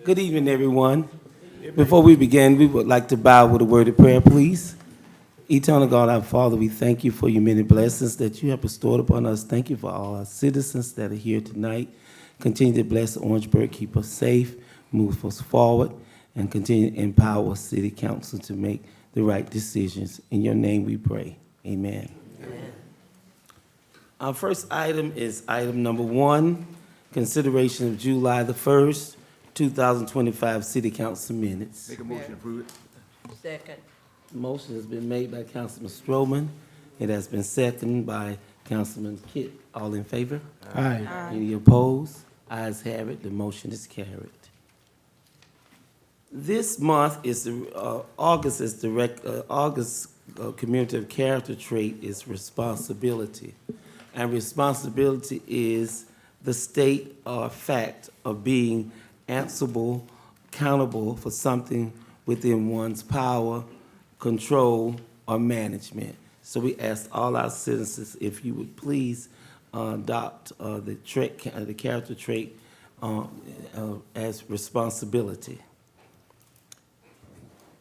Good evening, everyone. Before we begin, we would like to bow with a word of prayer, please. Eternal God, our Father, we thank you for your many blessings that you have bestowed upon us. Thank you for all our citizens that are here tonight. Continue to bless Orangeburg, keep us safe, move us forward, and continue to empower City Council to make the right decisions. In your name we pray. Amen. Amen. Our first item is item number 1, consideration of July the 1st, 2025 City Council minutes. Make a motion to approve it. Second. Motion has been made by Councilman Stroman. It has been seconded by Councilman Kitt. All in favor? Aye. Any opposed? Ayes have it. The motion is carried. This month is August is August community character trait is responsibility, and responsibility is the state or fact of being answerable, accountable for something within one's power, control, or management. So we ask all our citizens if you would please adopt the character trait as responsibility.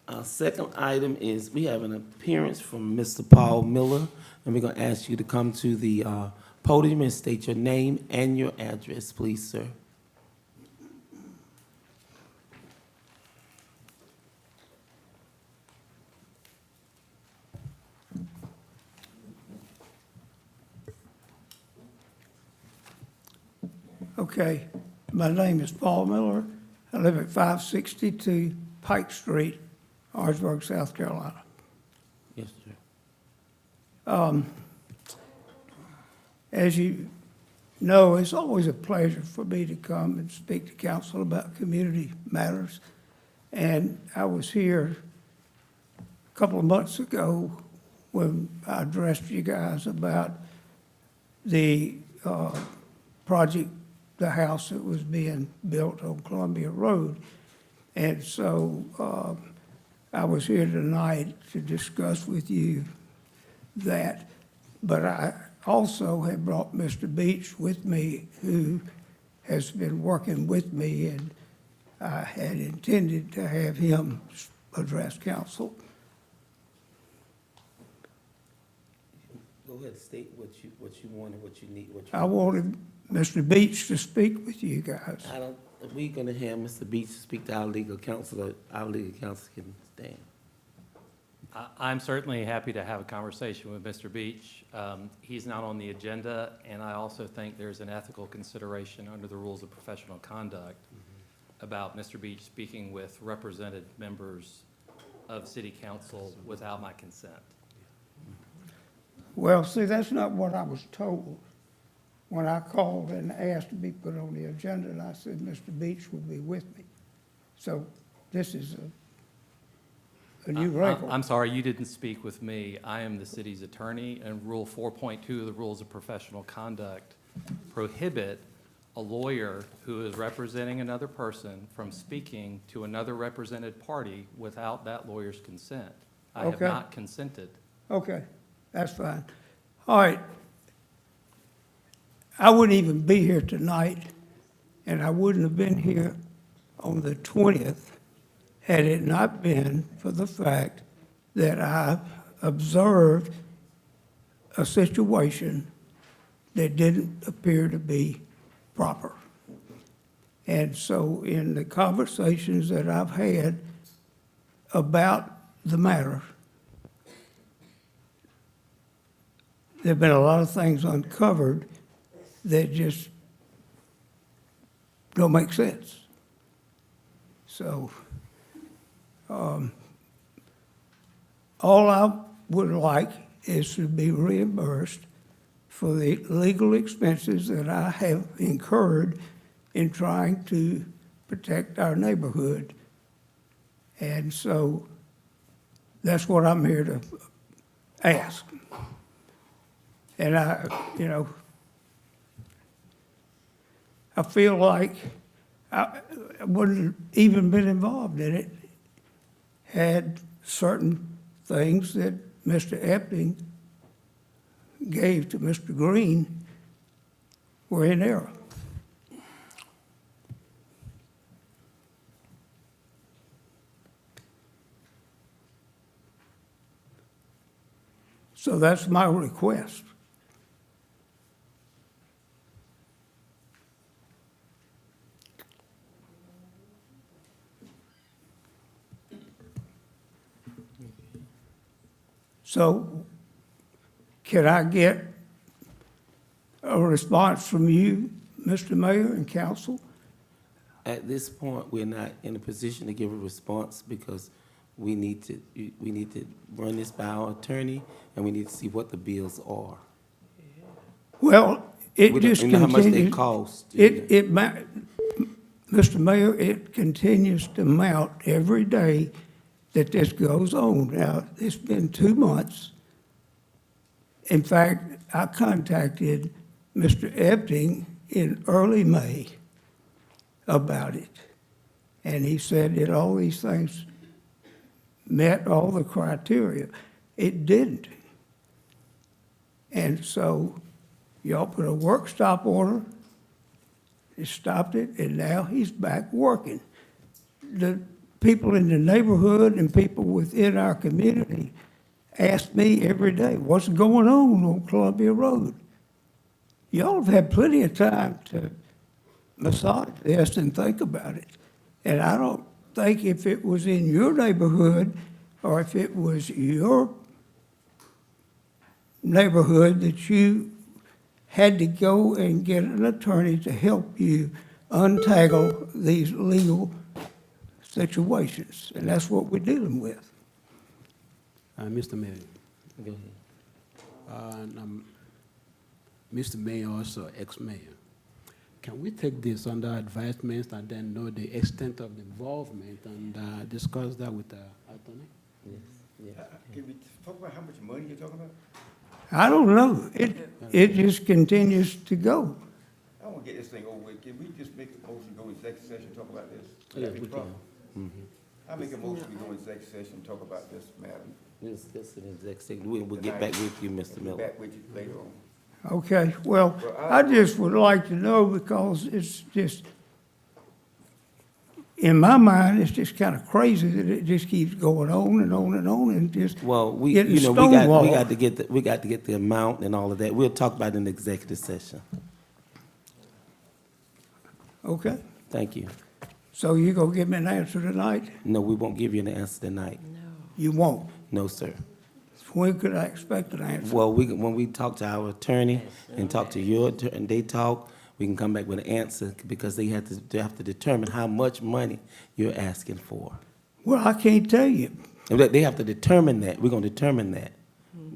Our second item is we have an appearance from Mr. Paul Miller, and we're going to ask you to come to the podium and state your name and your address, please, sir. Okay, my name is Paul Miller. I live at 562 Pike Street, Orangeburg, South Carolina. Yes, sir. As you know, it's always a pleasure for me to come and speak to council about community matters. And I was here a couple of months ago when I addressed you guys about the project, the house that was being built on Columbia Road. And so I was here tonight to discuss with you that, but I also have brought Mr. Beach with me, who has been working with me, and I had intended to have him address council. Go ahead, state what you want and what you need. I wanted Mr. Beach to speak with you guys. We're going to have Mr. Beach speak to our legal counsel, or our legal counsel can stand. I'm certainly happy to have a conversation with Mr. Beach. He's not on the agenda, and I also think there's an ethical consideration under the rules of professional conduct about Mr. Beach speaking with represented members of City Council without my consent. Well, see, that's not what I was told when I called and asked to be put on the agenda, and I said Mr. Beach would be with me. So this is a new wrinkle. I'm sorry, you didn't speak with me. I am the city's attorney, and Rule 4.2 of the Rules of Professional Conduct prohibit a lawyer who is representing another person from speaking to another represented party without that lawyer's consent. I have Okay. not consented. Okay, that's fine. All right. I wouldn't even be here tonight, and I wouldn't have been here on the 20th had it not been for the fact that I observed a situation that didn't appear to be proper. And so in the conversations that I've had about the matter, there've been a lot of things uncovered that just don't make sense. So, all I would like is to be reimbursed for the legal expenses that I have incurred in trying to protect our neighborhood. And so that's what I'm here to ask. And I feel like I wouldn't even been involved in it had certain things that Mr. Epting gave to Mr. Green were in error. So that's my request. So can I get a response from you, Mr. Mayor and council? At this point, we're not in a position to give a response because we need to run this by our attorney, and we need to see what the bills are. Well, it We don't just know how much they continues. cost. Mr. Mayor, it continues to mount every day that this goes on. Now, it's been 2 months. In fact, I contacted Mr. Epting in early May about it. And he said that all these things met all the criteria. It didn't. And so y'all put a work stop order, he stopped it, and now he's back working. The people in the neighborhood and people within our community ask me every day, what's going on Columbia Road? Y'all have had plenty of time to massage this and think about it. And I don't think if it was in your neighborhood or if it was your neighborhood that you had to go and get an attorney to help you untangle these legal situations. And that's what we're dealing with. Mr. Mayor, Go ahead. and Mr. Mayor, also ex-mayor, can we take this under advisement and then know the extent of the involvement and discuss that with the attorney? Can we talk about how much money you're talking about? I don't know. It just continues to go. I want to get this thing over with. Can we just make a motion, go executive session, talk about this? Yeah, Would that be we proper? can. I make a motion, we go executive session, talk about this matter. We'll discuss it in executive. We'll get back with you, Mr. Be Miller. back with you later on. Okay, well, I just would like to know because it's just, in my mind, it's just kind of crazy that it just keeps going on and on and on and just Well, we getting got stonewalled. to get the amount and all of that. We'll talk about it in the executive session. Okay, Thank you. so you gonna give me an answer tonight? No, we won't give you an answer tonight. You won't. No, sir. When could I expect an answer? Well, when we talk to our attorney and talk to your attorney, and they talk, we can come back with an answer because they have to determine how much money you're asking for. Well, I can't tell you. And they have to determine that. We're gonna determine that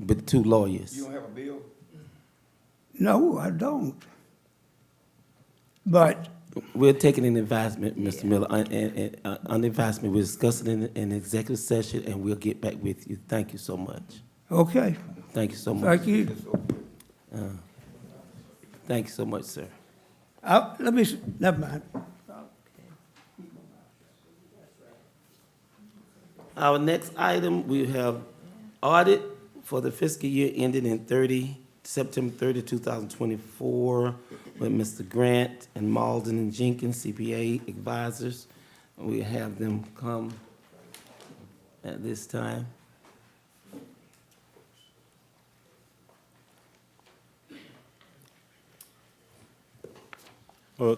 with the two lawyers. You don't have a bill? No, I don't. But We're taking an advisement, Mr. Miller, on the advisement. We're discussing it in executive session, and we'll get back with you. Thank you so much. okay, Thank you so much. thank you. It's over with. Thank you so much, sir. Never mind. Our next item, we have audit for the fiscal year ending in September 30, 2024, with Mr. Grant and Malden and Jenkins, CPA advisors. We have them come at this time. Well,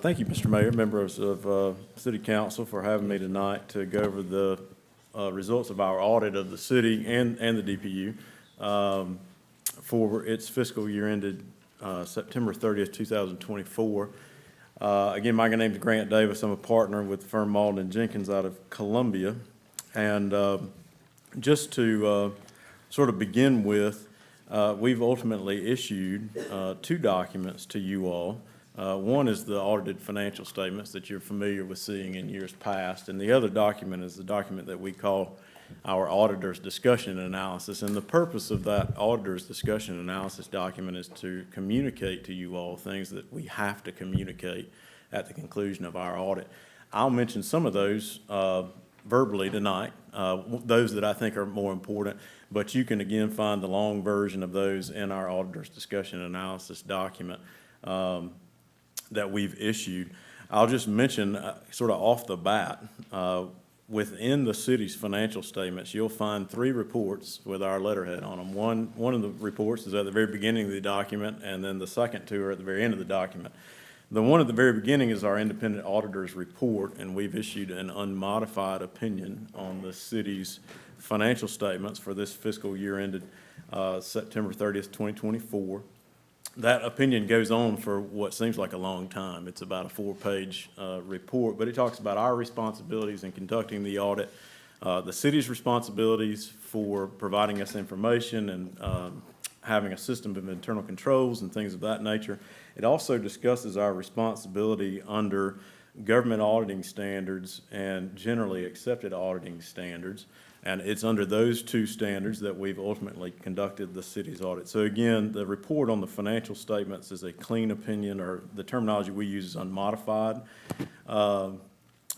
thank you, Mr. Mayor, members of City Council, for having me tonight to go over the results of our audit of the city and the DPU for its fiscal year ended September 30th, 2024. Again, my name is Grant Davis. I'm a partner with the firm Malden and Jenkins out of Columbia. And just to sort of begin with, we've ultimately issued two documents to you all. One is the audited financial statements that you're familiar with seeing in years past, and the other document is the document that we call our auditor's discussion and analysis. And the purpose of that auditor's discussion and analysis document is to communicate to you all things that we have to communicate at the conclusion of our audit. I'll mention some of those verbally tonight, those that I think are more important, but you can again find the long version of those in our auditor's discussion and analysis document that we've issued. I'll just mention sort of off the bat, within the city's financial statements, you'll find 3 reports with our letterhead on them. One of the reports is at the very beginning of the document, and then the second 2 are at the very end of the document. The one at the very beginning is our independent auditor's report, and we've issued an unmodified opinion on the city's financial statements for this fiscal year ended September 30th, 2024. That opinion goes on for what seems like a long time. It's about a 4-page report, but it talks about our responsibilities in conducting the audit, the city's responsibilities for providing us information and having a system of internal controls and things of that nature. It also discusses our responsibility under government auditing standards and generally accepted auditing standards. And it's under those 2 standards that we've ultimately conducted the city's audit. So again, the report on the financial statements is a clean opinion, or the terminology we use is unmodified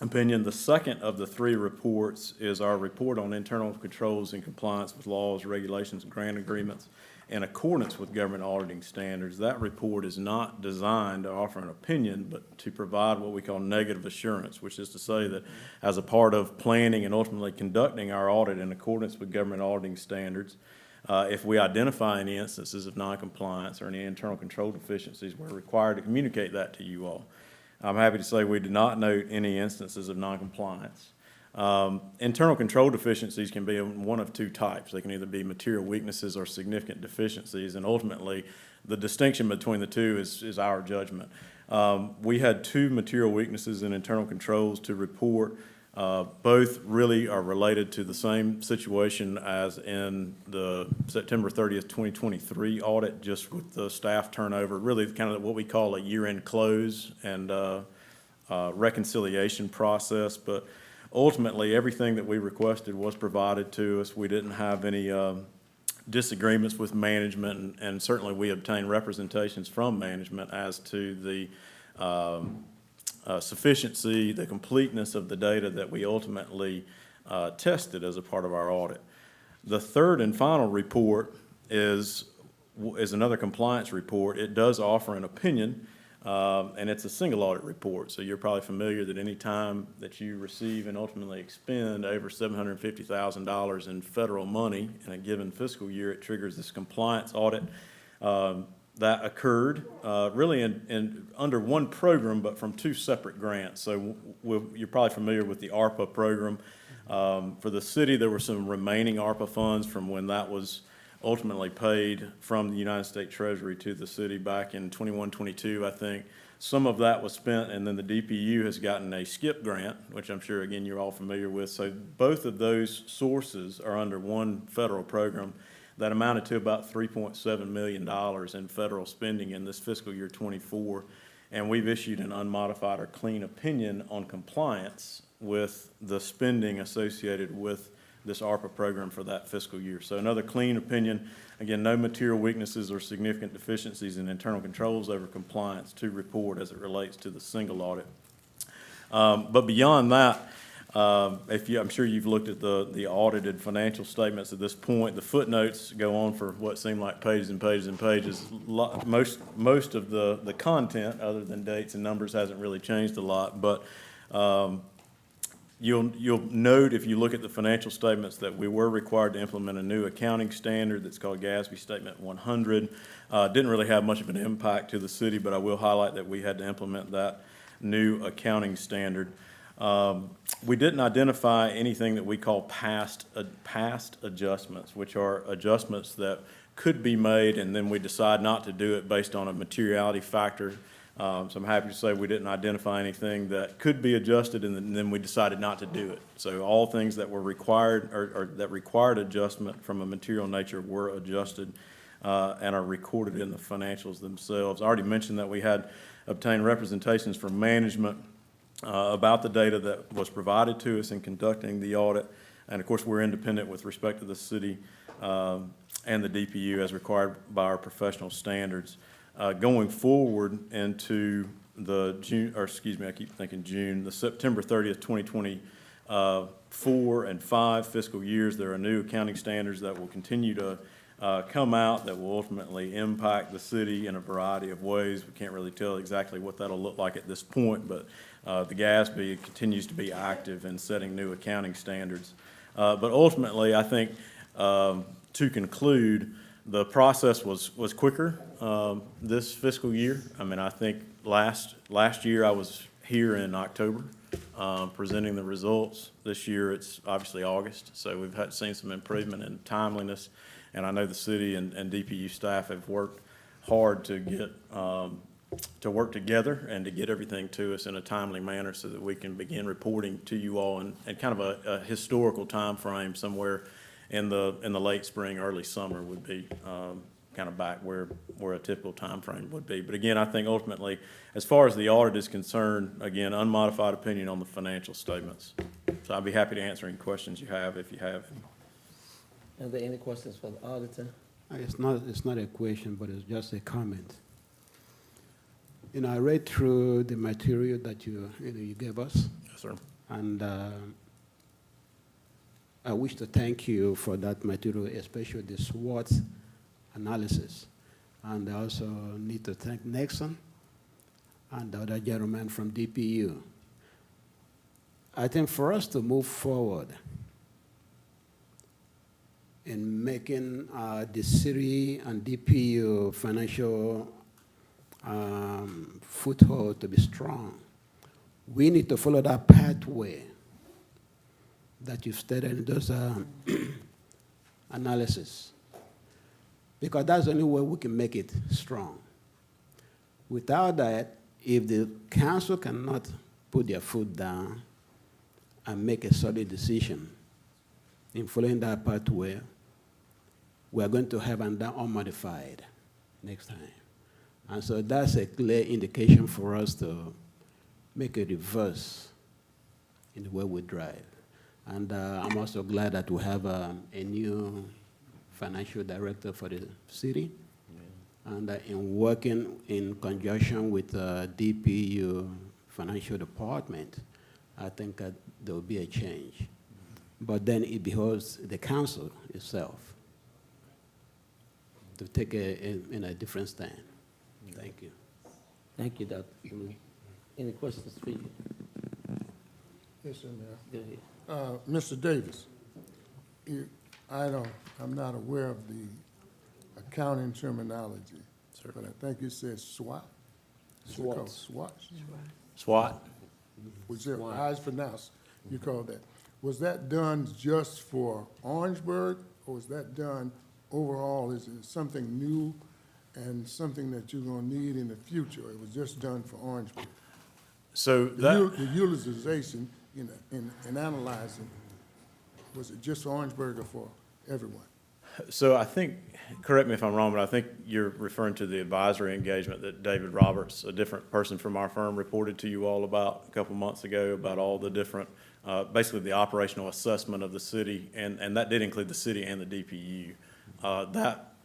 opinion. The second of the 3 reports is our report on internal controls and compliance with laws, regulations, and grant agreements in accordance with government auditing standards. That report is not designed to offer an opinion, but to provide what we call negative assurance, which is to say that as a part of planning and ultimately conducting our audit in accordance with government auditing standards, if we identify any instances of noncompliance or any internal control deficiencies, we're required to communicate that to you all. I'm happy to say we did not note any instances of noncompliance. Internal control deficiencies can be one of 2 types. They can either be material weaknesses or significant deficiencies, and ultimately, the distinction between the 2 is our judgment. We had 2 material weaknesses in internal controls to report. Both really are related to the same situation as in the September 30th, 2023 audit, just with the staff turnover, really kind of what we call a year-end close and reconciliation process. But ultimately, everything that we requested was provided to us. We didn't have any disagreements with management, and certainly we obtained representations from management as to the sufficiency, the completeness of the data that we ultimately tested as a part of our audit. The third and final report is another compliance report. It does offer an opinion, and it's a single audit report. So you're probably familiar that any time that you receive and ultimately expend over $750,000 in federal money in a given fiscal year, it triggers this compliance audit. That occurred really under one program, but from 2 separate grants. So you're probably familiar with the ARPA program. For the city, there were some remaining ARPA funds from when that was ultimately paid from the United States Treasury to the city back in 21-22, I think. Some of that was spent, and then the DPU has gotten a SCIP grant, which I'm sure, again, you're all familiar with. So both of those sources are under one federal program that amounted to about $3.7 million in federal spending in this fiscal year 24. And we've issued an unmodified or clean opinion on compliance with the spending associated with this ARPA program for that fiscal year. So another clean opinion. Again, no material weaknesses or significant deficiencies in internal controls over compliance to report as it relates to the single audit. But beyond that, I'm sure you've looked at the audited financial statements at this point. The footnotes go on for what seem like pages and pages and pages. Most of the content, other than dates and numbers, hasn't really changed a lot. But you'll note if you look at the financial statements that we were required to implement a new accounting standard that's called GASB Statement 100. Didn't really have much of an impact to the city, but I will highlight that we had to implement that new accounting standard. We didn't identify anything that we call past adjustments, which are adjustments that could be made and then we decide not to do it based on a materiality factor. So I'm happy to say we didn't identify anything that could be adjusted and then we decided not to do it. So all things that were required or that required adjustment from a material nature were adjusted and are recorded in the financials themselves. I already mentioned that we had obtained representations from management about the data that was provided to us in conducting the audit. And of course, we're independent with respect to the city and the DPU as required by our professional standards. Going forward into the the September 30th, 2024 and 5 fiscal years, there are new accounting standards that will continue to come out that will ultimately impact the city in a variety of ways. We can't really tell exactly what that'll look like at this point, but the GASB continues to be active in setting new accounting standards. But ultimately, I think, to conclude, the process was quicker this fiscal year. I mean, I think last year I was here in October presenting the results. This year, it's obviously August, so we've seen some improvement in timeliness. And I know the city and DPU staff have worked hard to get, to work together and to get everything to us in a timely manner so that we can begin reporting to you all in kind of a historical time frame somewhere in the late spring, early summer would be kind of back where a typical time frame would be. But again, I think ultimately, as far as the audit is concerned, again, unmodified opinion on the financial statements. So I'd be happy to answer any questions you have if you have. Are there any questions for the auditor? It's not a question, but it's just a comment. You know, I read through the material that you gave us, Yes, sir. and I wish to thank you for that material, especially the SWOT analysis. And I also need to thank Nixon and the other gentleman from DPU. I think for us to move forward in making the city and DPU financial foothold to be strong, we need to follow that pathway that you've stated in those analysis, because that's the only way we can make it strong. Without that, if the council cannot put their foot down and make a solid decision in following that pathway, we are going to have an unmodified next time. And so that's a clear indication for us to make a reverse in the way we drive. And I'm also glad that we have a new financial director for the city. Yeah. And in working in conjunction with DPU financial department, I think there will be a change. But then it behoves the council itself to take a different stand. Thank you. Thank you, Dr. Blue. Any questions for you? Yes, sir, Mayor. Go ahead. Mr. Davis, I'm not aware of the accounting terminology. Sir. But I think you said SWOT. SWOT. SWOT. SWOT. Was there, how it's pronounced, you call that. Was that done just for Orangeburg, or was that done overall? Is it something new and something that you're gonna need in the future? It was just done for Orangeburg. So that. The utilization, you know, in analyzing, was it just for Orangeburg or for everyone? So I think, correct me if I'm wrong, but I think you're referring to the advisory engagement that David Roberts, a different person from our firm, reported to you all about a couple months ago about all the different, basically the operational assessment of the city, and that did include the city and the DPU.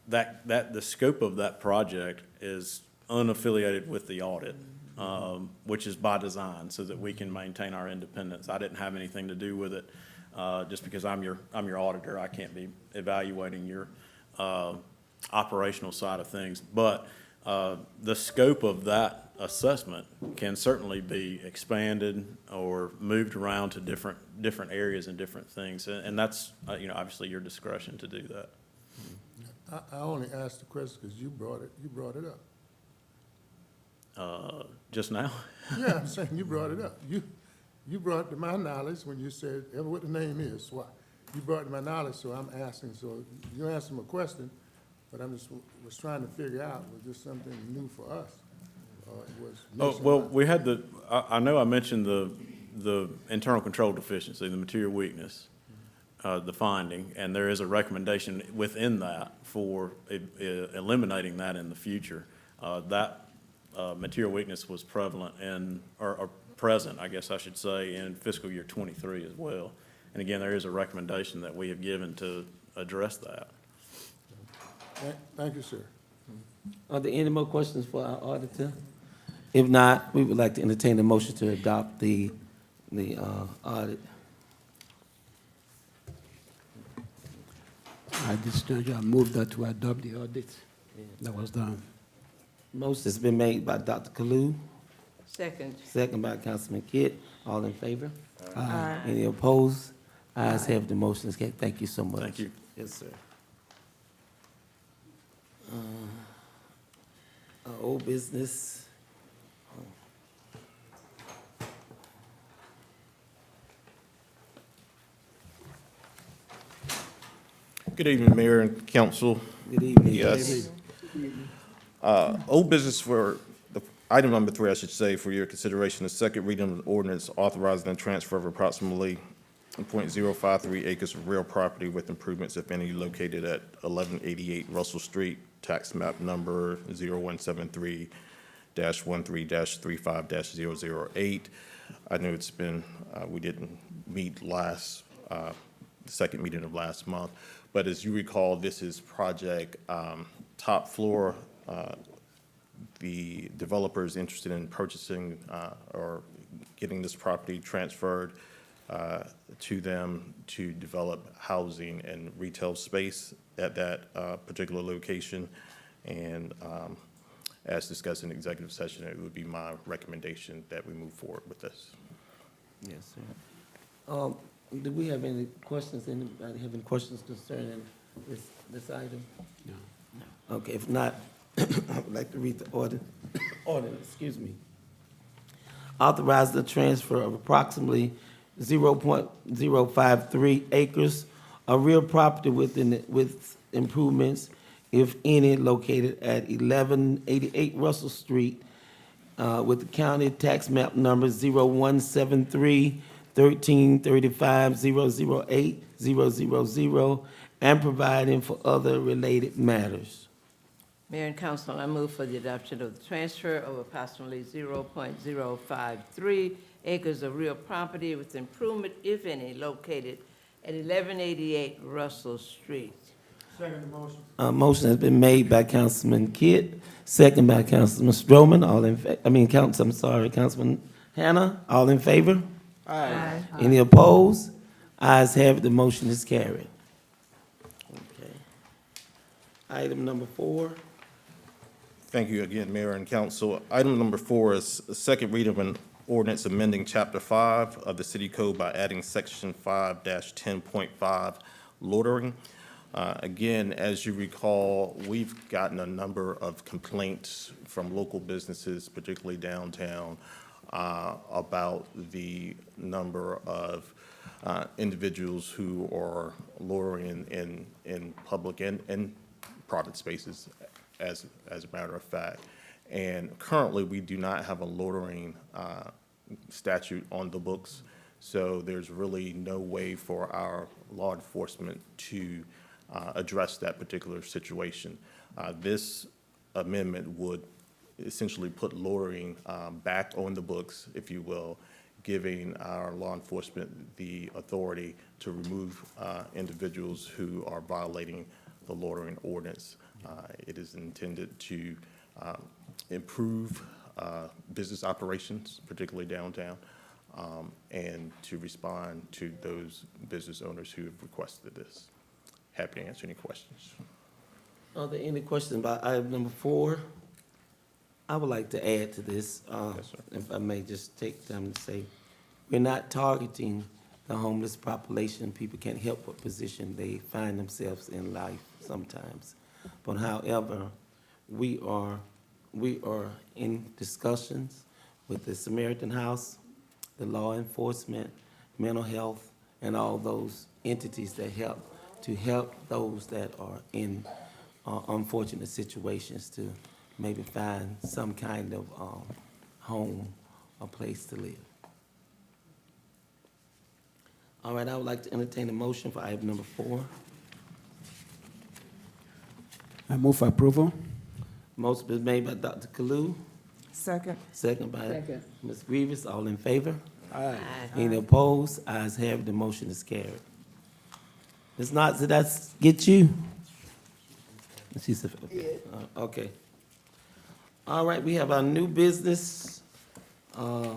The scope of that project is unaffiliated with the audit, which is by design so that we can maintain our independence. I didn't have anything to do with it. Just because I'm your auditor, I can't be evaluating your operational side of things. But the scope of that assessment can certainly be expanded or moved around to different areas and different things, and that's obviously your discretion to do that. I only asked the question because you brought it up. Just now. Yeah, I'm saying you brought it up. You brought to my knowledge when you said, ever what the name is, SWOT. You brought to my knowledge, so I'm asking, so you answered my question, but was trying to figure out, was this something new for us? Or it was Well, nationwide? we had I know I mentioned the internal control deficiency, the material weakness, the finding, and there is a recommendation within that for eliminating that in the future. That material weakness was prevalent or present, I guess I should say, in fiscal year 23 as well. And again, there is a recommendation that we have given to address that. Thank you, sir. Are there any more questions for our auditor? If not, we would like to entertain a motion to adopt the audit. At this juncture, I move that to adopt the audit that was done. Motion has been made by Dr. Kalu, Second. second by Councilman Kidd. All in favor? Aye. Any opposed? Ayes have the motion is carried. Thank you so much. Thank you. Yes, sir. Old business. Good evening, Mayor and Council. Good evening. Yes. Old business for, item number 3, I should say, for your consideration, the second reading of an ordinance authorizing the transfer of approximately .053 acres of real property with improvements, if any, located at 1188 Russell Street, tax map number 0173-13-35-008. I know it's been, we didn't meet last, the second meeting of last month, but as you recall, this is project top floor. The developer is interested in purchasing or getting this property transferred to them to develop housing and retail space at that particular location. And as discussed in executive session, it would be my recommendation that we move forward with this. Yes, sir. Do we have any questions? Anybody have any questions concerning this item? No. Okay, if not, I would like to read the ordinance, excuse me. Authorize the transfer of approximately 0.053 acres of real property with improvements, if any, located at 1188 Russell Street, with the county tax map number 0173-1335-008-000, and providing for other related matters. Mayor and Council, I move for the adoption of the transfer of approximately 0.053 acres of real property with improvement, if any, located at 1188 Russell Street. Second motion. Motion has been made by Councilman Kidd, second by Councilman Stroman, Councilman Hannah, all in favor? Aye. Any opposed? Ayes have it, the motion is carried. Okay. Item number 4. Thank you again, Mayor and Council. Item number 4 is a second reading of an ordinance amending Chapter 5 of the City Code by adding Section 5-10.5, loitering. Again, as you recall, we've gotten a number of complaints from local businesses, particularly downtown, about the number of individuals who are loitering in public and private spaces, as a matter of fact. And currently, we do not have a loitering statute on the books, so there's really no way for our law enforcement to address that particular situation. This amendment would essentially put loitering back on the books, if you will, giving our law enforcement the authority to remove individuals who are violating the loitering ordinance. It is intended to improve business operations, particularly downtown, and to respond to those business owners who have requested this. Happy to answer any questions. Are there any questions about item number 4? I would like to add to this, Yes, sir. if I may just take time to say, we're not targeting the homeless population. People can't help what position they find themselves in life sometimes. But however, we are in discussions with the Samaritan House, the law enforcement, mental health, and all those entities that help those that are in unfortunate situations to maybe find some kind of home or place to live. All right, I would like to entertain a motion for item number 4. I move for approval. Motion been made by Dr. Kalu, Second. second by Second. Ms. Grievous. All in favor? Aye. Any opposed? Ayes have it, the motion is carried. Ms. Knott, did that get you? She said, okay. Okay. All right, we have our new business. The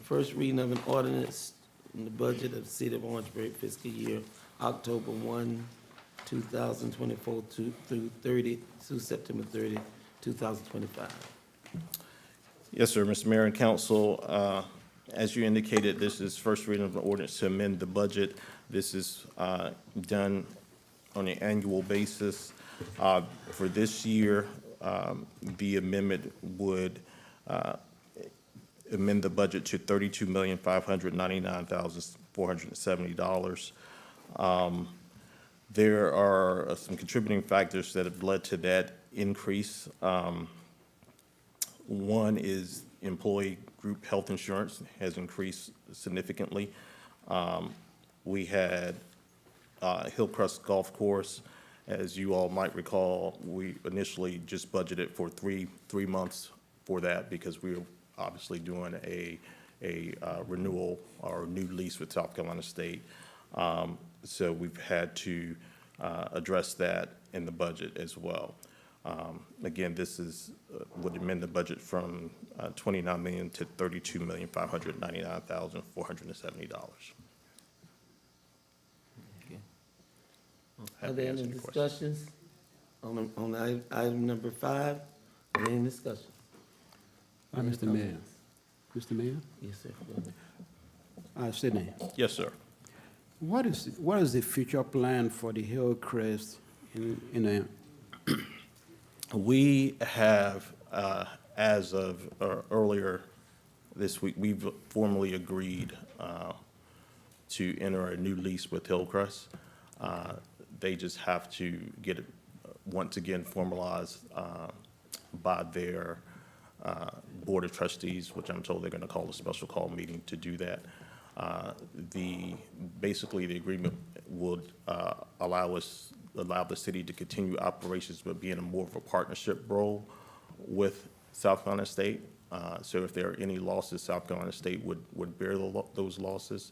first reading of an ordinance in the budget of the City of Orangeburg fiscal year, October 1, 2024 through September 30, 2025. Yes, sir, Mr. Mayor and Council. As you indicated, this is first reading of an ordinance to amend the budget. This is done on an annual basis. For this year, the amendment would amend the budget to $32,599,470. There are some contributing factors that have led to that increase. One is employee group health insurance has increased significantly. We had Hillcrest Golf Course. As you all might recall, we initially just budgeted for three months for that because we were obviously doing a renewal or new lease with South Carolina State. So we've had to address that in the budget as well. Again, this is would amend the budget from $29 million to $32,599,470. Are there any discussions on item number 5? Are there any discussion? Mr. Mayor. Mr. Mayor? Yes, sir. Go ahead. Sidney, Yes, sir. what is the future plan for the Hillcrest in We have, as of earlier this week, we've formally agreed to enter a new lease with Hillcrest. They just have to get it, once again, formalized by their Board of Trustees, which I'm told they're going to call a special call meeting to do that. Basically, the agreement would allow the city to continue operations, but be in a more of a partnership role with South Carolina State. So if there are any losses, South Carolina State would bear those losses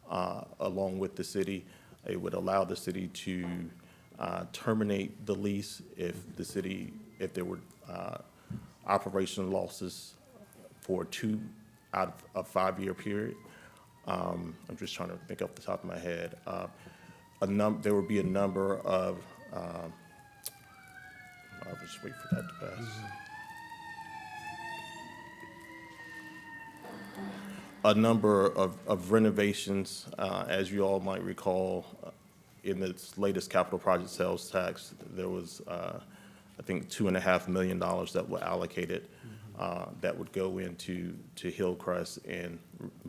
along with the city. It would allow the city to terminate the lease if there were operational losses for 2 out of a 5-year period. I'm just trying to think off the top of my head. There would be a number of, I'll just wait for that to pass. A number of renovations, as you all might recall, in this latest capital project sales tax, there was, I think, $2.5 million that were allocated that would go into Hillcrest and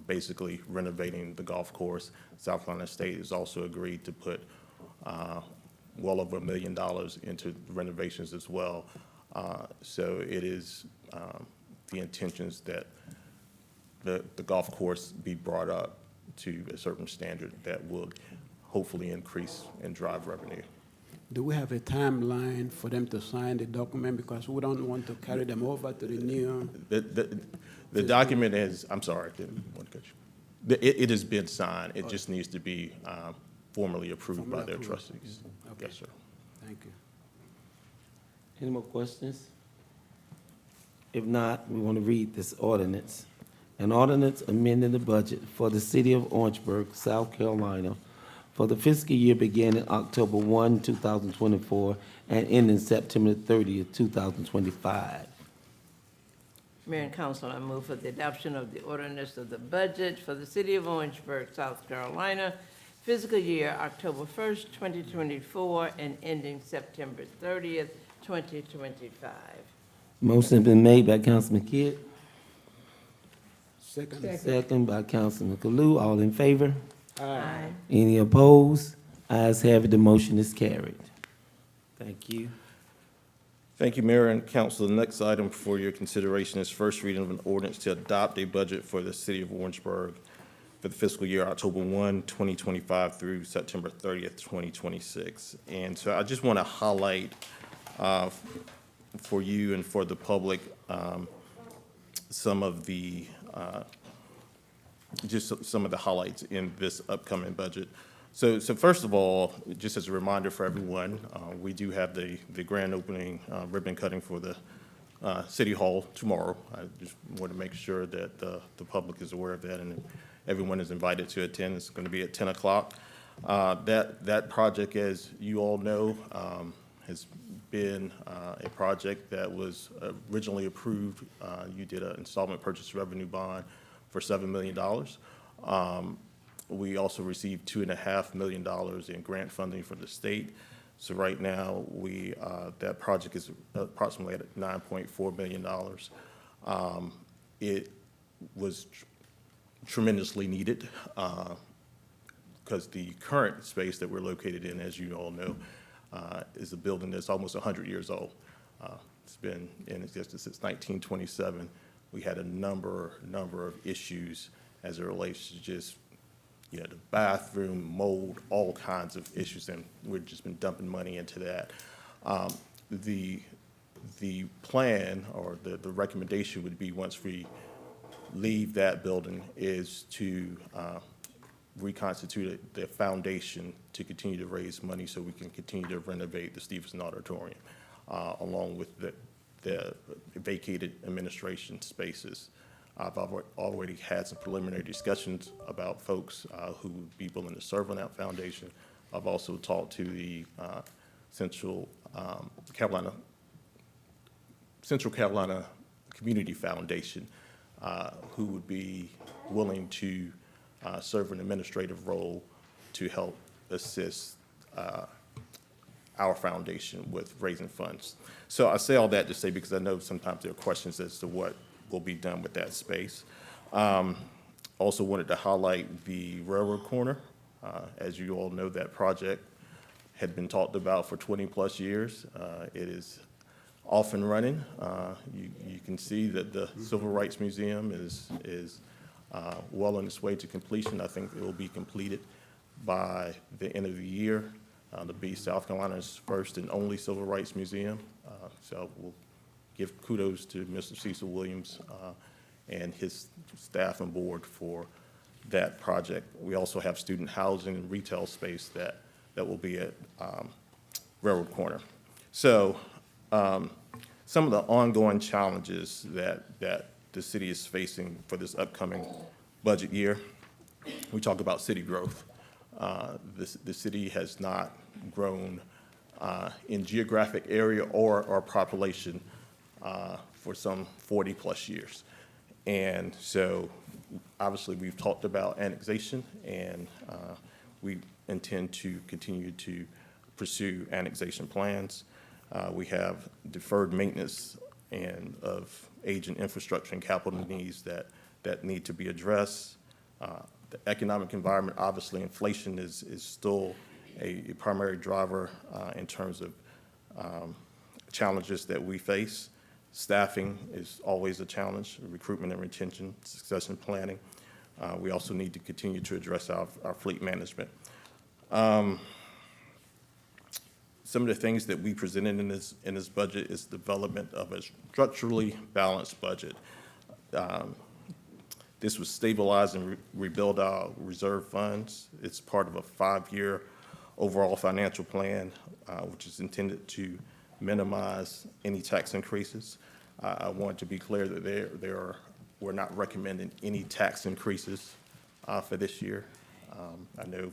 basically renovating the golf course. South Carolina State has also agreed to put well over $1 million into renovations as well. So it is the intentions that the golf course be brought up to a certain standard that will hopefully increase and drive revenue. Do we have a timeline for them to sign the document? Because we don't want to carry them over to the new. The document is, I'm sorry, I didn't want to cut you. It has been signed. It just needs to be formally approved by their trustees. Okay. Yes, sir. Thank you. Any more questions? If not, we want to read this ordinance. An ordinance amending the budget for the city of Orangeburg, South Carolina, for the fiscal year beginning October 1, 2024, and ending September 30, 2025. Mayor and Council, I move for the adoption of the ordinance of the budget for the city of Orangeburg, South Carolina, fiscal year October 1st, 2024, and ending September 30th, 2025. Motion has been made by Councilman Kidd, Second. second by Councilman Kalu. All in favor? Aye. Any opposed? Ayes have it, the motion is carried. Thank you. Thank you, Mayor and Council. The next item for your consideration is first reading of an ordinance to adopt a budget for the city of Orangeburg for the fiscal year October 1, 2025 through September 30th, 2026. And so I just want to highlight for you and for the public some of the highlights in this upcoming budget. So first of all, just as a reminder for everyone, we do have the grand opening ribbon cutting for the City Hall tomorrow. I just want to make sure that the public is aware of that and everyone is invited to attend. It's going to be at 10 o'clock. That project, as you all know, has been a project that was originally approved. You did an installment purchase revenue bond for $7 million. We also received $2.5 million in grant funding from the state. So right now, that project is approximately at $9.4 million. It was tremendously needed because the current space that we're located in, as you all know, is a building that's almost 100 years old. It's been in existence since 1927. We had a number of issues as it relates to just, the bathroom, mold, all kinds of issues, and we've just been dumping money into that. The plan or the recommendation would be, once we leave that building, is to reconstitute the foundation to continue to raise money so we can continue to renovate the Stevenson Auditorium, along with the vacated administration spaces. I've already had some preliminary discussions about folks who would be willing to serve on that foundation. I've also talked to the Central Carolina Community Foundation, who would be willing to serve an administrative role to help assist our foundation with raising funds. So I say all that to say, because I know sometimes there are questions as to what will be done with that space. Also wanted to highlight the railroad corner. As you all know, that project had been talked about for 20-plus years. It is off and running. You can see that the Civil Rights Museum is well on its way to completion. I think it will be completed by the end of the year. It'll be South Carolina's first and only Civil Rights Museum. So we'll give kudos to Mr. Cecil Williams and his staff and board for that project. We also have student housing and retail space that will be at Railroad Corner. So some of the ongoing challenges that the city is facing for this upcoming budget year, we talk about city growth. The city has not grown in geographic area or population for some 40-plus years. And so obviously we've talked about annexation, and we intend to continue to pursue annexation plans. We have deferred maintenance and of aging infrastructure and capital needs that need to be addressed. The economic environment, obviously inflation is still a primary driver in terms of challenges that we face. Staffing is always a challenge, recruitment and retention, succession planning. We also need to continue to address our fleet management. Some of the things that we presented in this budget is development of a structurally balanced budget. This was stabilize and rebuild our reserve funds. It's part of a 5-year overall financial plan, which is intended to minimize any tax increases. I want to be clear that we're not recommending any tax increases for this year. I know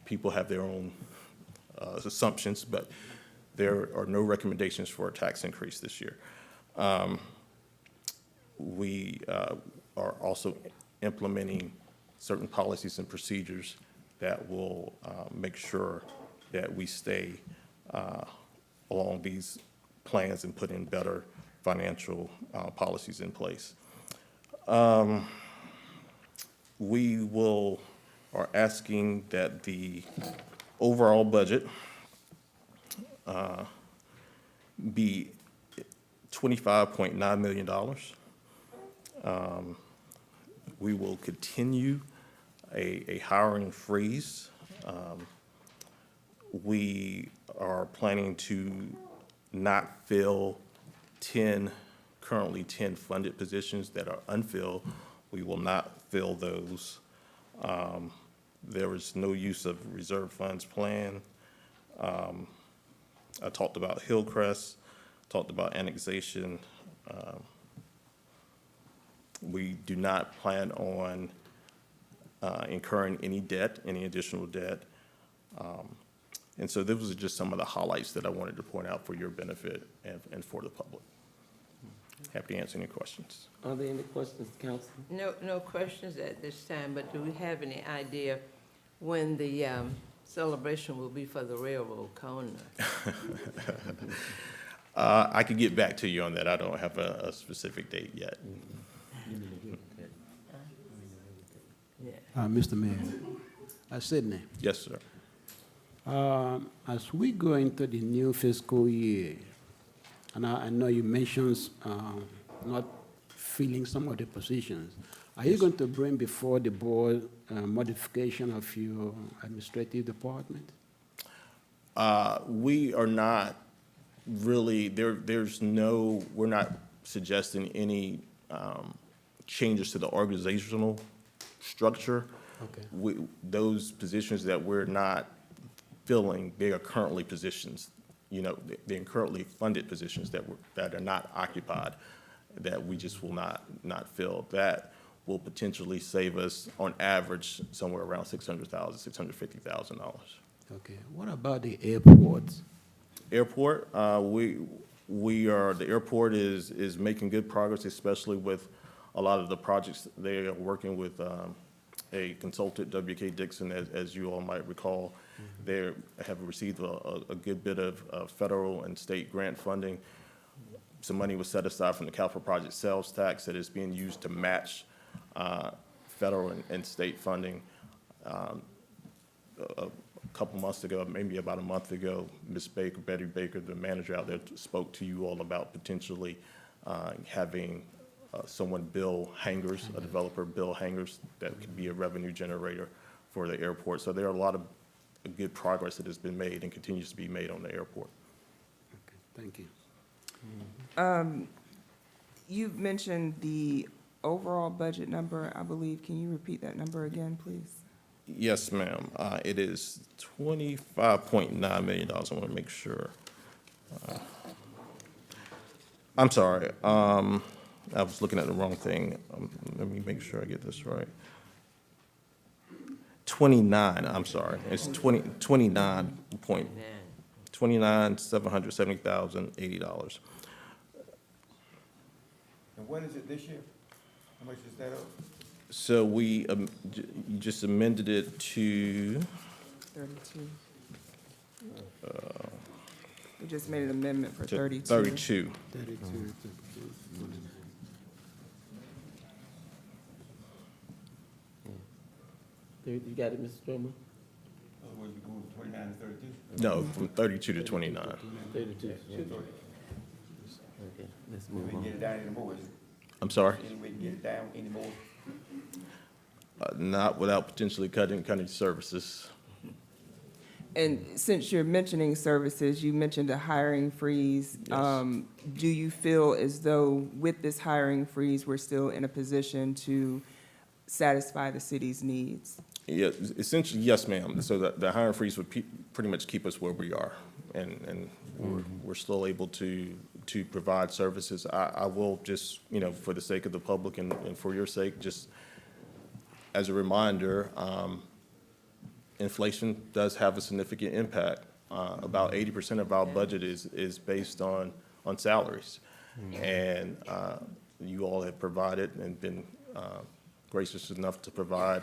people have their own assumptions, but there are no recommendations for a tax increase this year. We are also implementing certain policies and procedures that will make sure that we stay along these plans and put in better financial policies in place. We are asking that the overall budget be $25.9 million. We will continue a hiring freeze. We are planning to not fill currently 10 funded positions that are unfilled. We will not fill those. There is no use of reserve funds plan. I talked about Hillcrest, talked about annexation. We do not plan on incurring any debt, any additional debt. And so those are just some of the highlights that I wanted to point out for your benefit and for the public. Happy to answer any questions. Are there any questions, council? No questions at this time, but do we have any idea when the celebration will be for the railroad corner? I can get back to you on that. I don't have a specific date yet. Mr. Mayor, Sidney, Yes, sir. as we go into the new fiscal year, and I know you mentioned not filling some of the positions, are you going to bring before the board modification of your administrative department? We are not really, we're not suggesting any changes to the organizational structure. Okay. Those positions that we're not filling, they are currently positions, they're currently funded positions that are not occupied, that we just will not fill. That will potentially save us, on average, somewhere around $600,000, $650,000. Okay. What about the airports? Airport, the airport is making good progress, especially with a lot of the projects. They are working with a consultant, W.K. Dixon, as you all might recall. They have received a good bit of federal and state grant funding. Some money was set aside from the capital project sales tax that is being used to match federal and state funding. A couple months ago, maybe about a month ago, Ms. Baker, Betty Baker, the manager out there, spoke to you all about potentially having someone build hangars, a developer build hangars that could be a revenue generator for the airport. So there are a lot of good progress that has been made and continues to be made on the airport. Okay, thank you. You've mentioned the overall budget number, I believe. Can you repeat that number again, please? Yes, ma'am. It is $25.9 million. I want to make sure. I'm sorry. I was looking at the wrong thing. Let me make sure I get this right. 29, I'm sorry. It's 29,770,080. And what is it this year? How much is that up? So we, you just amended it to, 32. We just made an amendment for to 32. 32. 32. You got it, Mr. Stroman? Otherwise, you go from 29 to 32? No, from 32 to 29. 32. Okay, let's We move can get on. it down anymore, is it? I'm sorry? Any way to get it down anymore? Not without potentially cutting services. And since you're mentioning services, you mentioned a hiring freeze. Yes. Do you feel as though with this hiring freeze, we're still in a position to satisfy the city's needs? Yeah, essentially, yes, ma'am. So the hiring freeze would pretty much keep us where we are, and we're still able to provide services. I will just, for the sake of the public and for your sake, just as a reminder, inflation does have a significant impact. About 80% of our budget is based on salaries. And you all have provided and been gracious enough to provide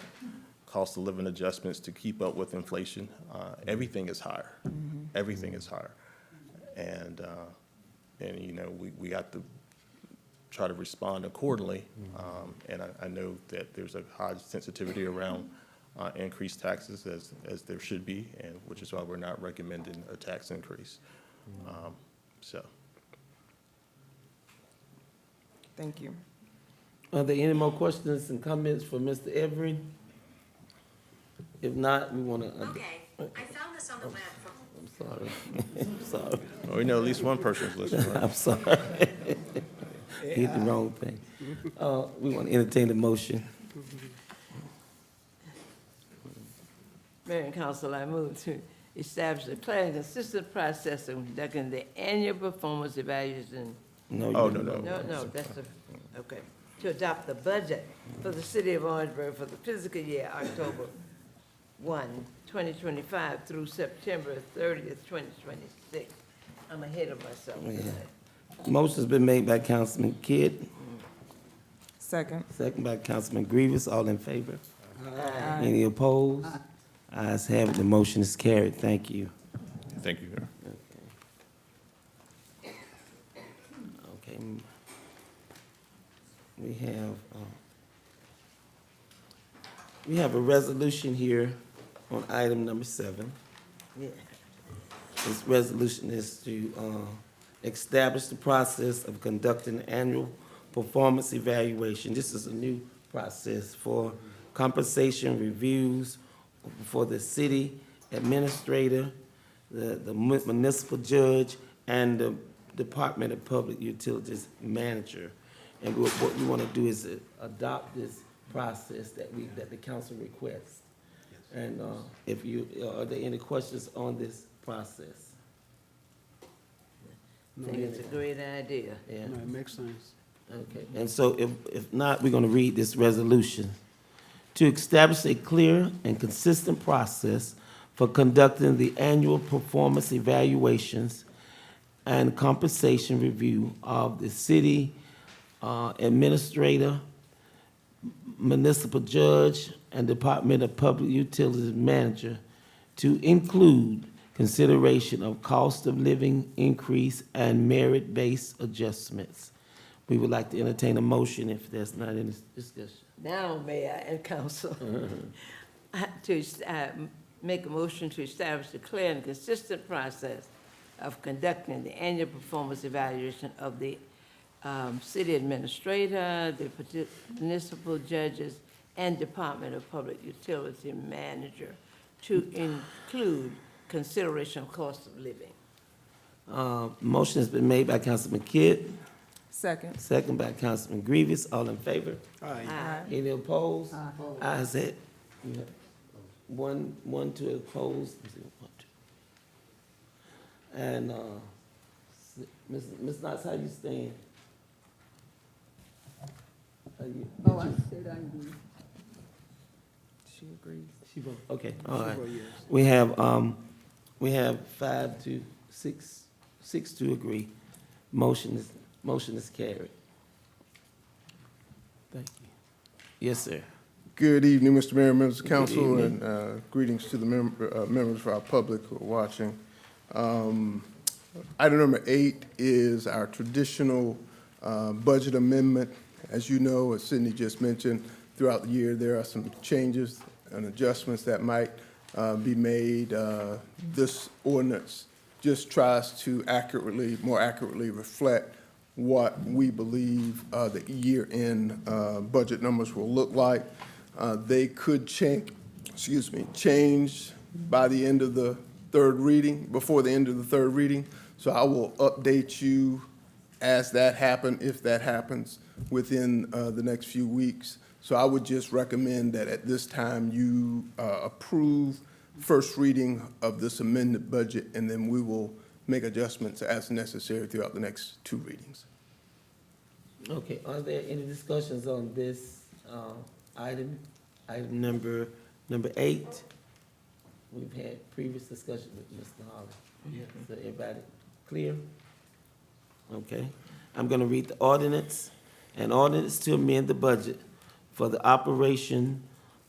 cost of living adjustments to keep up with inflation. Everything is higher. Everything is higher. And we got to try to respond accordingly. And I know that there's a high sensitivity around increased taxes, as there should be, and which is why we're not recommending a tax increase. So. Thank you. Are there any more questions and comments for Mr. Everett? If not, we want to. Okay, I found this on the web from. I'm sorry. I'm sorry. Well, we know at least one person's listening, right? I'm sorry. Hit the wrong thing. We want to entertain the motion. Mayor and council, I move to establish a clear and consistent process of conducting the annual performance evaluation. No. Oh, you- no. No, that's the, okay. to adopt the budget for the city of Orangeburg for the fiscal year October 1, 2025 through September 30th, 2026. I'm ahead of myself tonight. Motion's been made by Councilman Kidd, Second. second by Councilman Grievous. All in favor? Any opposed? Ayes have it, the motion is carried. Thank you. Thank you, Mayor. Okay. We have a resolution here on item number 7. Yeah. This resolution is to establish the process of conducting an annual performance evaluation. This is a new process for compensation reviews for the city administrator, the municipal judge, and the Department of Public Utilities manager. And what we want to do is adopt this process that the council requests. And are there any questions on this process? I think it's a great idea. Yeah. No, it makes sense. Okay, and so if not, we're gonna read this resolution. To establish a clear and consistent process for conducting the annual performance evaluations and compensation review of the city administrator, municipal judge, and Department of Public Utilities manager to include consideration of cost of living increase and merit-based adjustments. We would like to entertain a motion if there's not any discussion. Now, Mayor and Council, to make a motion to establish a clear and consistent process of conducting the annual performance evaluation of the city administrator, the municipal judges, and Department of Public Utility manager to include consideration of cost of living. Motion has been made by Councilman Kidd, Second. second by Councilman Grievous. All in favor? Aye. Any opposed? Ayes have it. You have one to oppose. And, Ms. Knox, how you stand? She agrees. Okay, all right. We have 5 to 6 to agree. Motion is carried. Thank you. Yes, sir. Good evening, Mr. Mayor, members of Good council, evening. and greetings to the members of our public who are watching. Item number 8 is our traditional budget amendment. As you know, as Sydney just mentioned, throughout the year, there are some changes and adjustments that might be made. This ordinance just tries to more accurately reflect what we believe the year-end budget numbers will look like. They could change by the end of the third reading, before the end of the third reading. So I will update you as that happens, if that happens, within the next few weeks. So I would just recommend that at this time you approve first reading of this amended budget, and then we will make adjustments as necessary throughout the next 2 readings. Okay, are there any discussions on this item number 8? We've had previous discussion with Mr. Holly. So everybody clear? Okay. I'm going to read the ordinance. An ordinance to amend the budget for the operation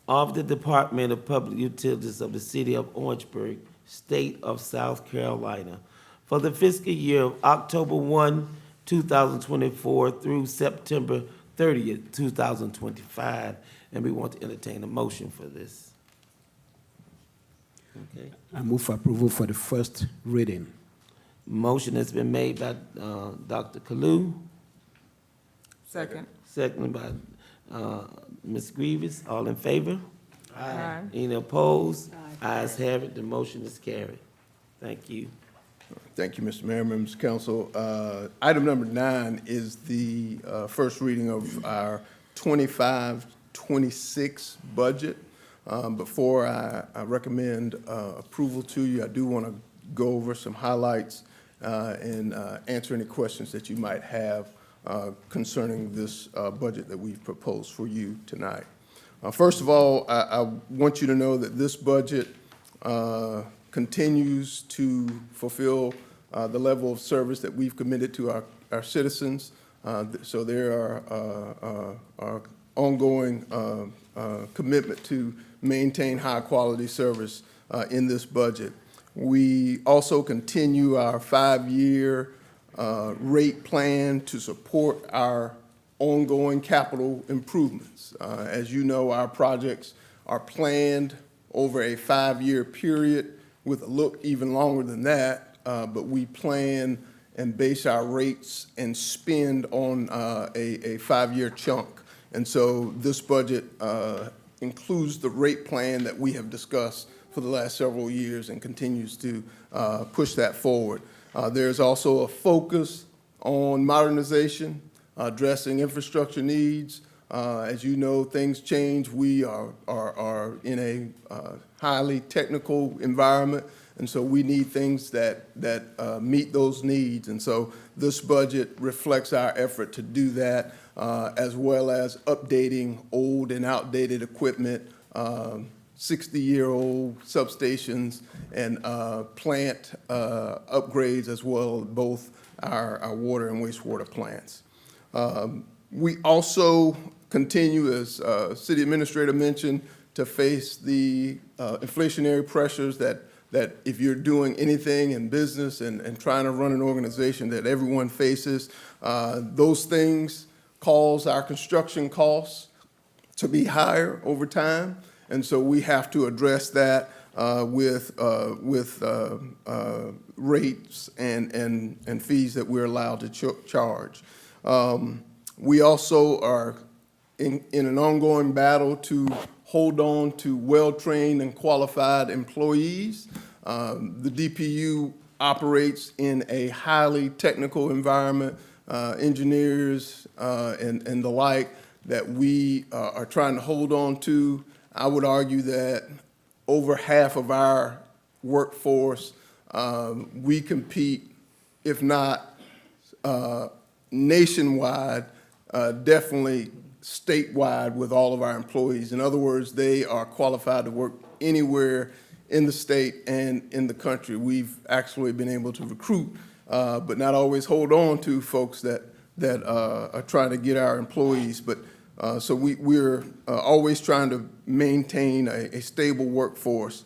of the Department of Public Utilities of the City of Orangeburg, State of South Carolina, for the fiscal year of October 1, 2024 through September 30th, 2025. And we want to entertain a motion for this. Okay. I move for approval for the first reading. Motion has been made by Dr. Kalu, Second. seconded by Ms. Grievous. All in favor? Aye. Any opposed? Ayes have it, the motion is carried. Thank you. Thank you, Mr. Mayor, members of council. Item number 9 is the first reading of our 25-26 budget. Before I recommend approval to you, I do want to go over some highlights and answer any questions that you might have concerning this budget that we've proposed for you tonight. First of all, I want you to know that this budget continues to fulfill the level of service that we've committed to our citizens. So there are our ongoing commitment to maintain high-quality service in this budget. We also continue our 5-year rate plan to support our ongoing capital improvements. As you know, our projects are planned over a 5-year period with a look even longer than that, but we plan and base our rates and spend on a 5-year chunk. And so this budget includes the rate plan that we have discussed for the last several years and continues to push that forward. There's also a focus on modernization, addressing infrastructure needs. As you know, things change. We are in a highly technical environment, and so we need things that meet those needs. And so this budget reflects our effort to do that, as well as updating old and outdated equipment, 60-year-old substations, and plant upgrades as well, both our water and wastewater plants. We also continue, as City Administrator mentioned, to face the inflationary pressures that if you're doing anything in business and trying to run an organization that everyone faces, those things cause our construction costs to be higher over time. And so we have to address that with rates and fees that we're allowed to charge. We also are in an ongoing battle to hold on to well-trained and qualified employees. The DPU operates in a highly technical environment, engineers and the like, that we are trying to hold on to. I would argue that over half of our workforce, we compete, if not nationwide, definitely statewide with all of our employees. In other words, they are qualified to work anywhere in the state and in the country. We've actually been able to recruit, but not always hold on to folks that are trying to get our employees. But so we're always trying to maintain a stable workforce.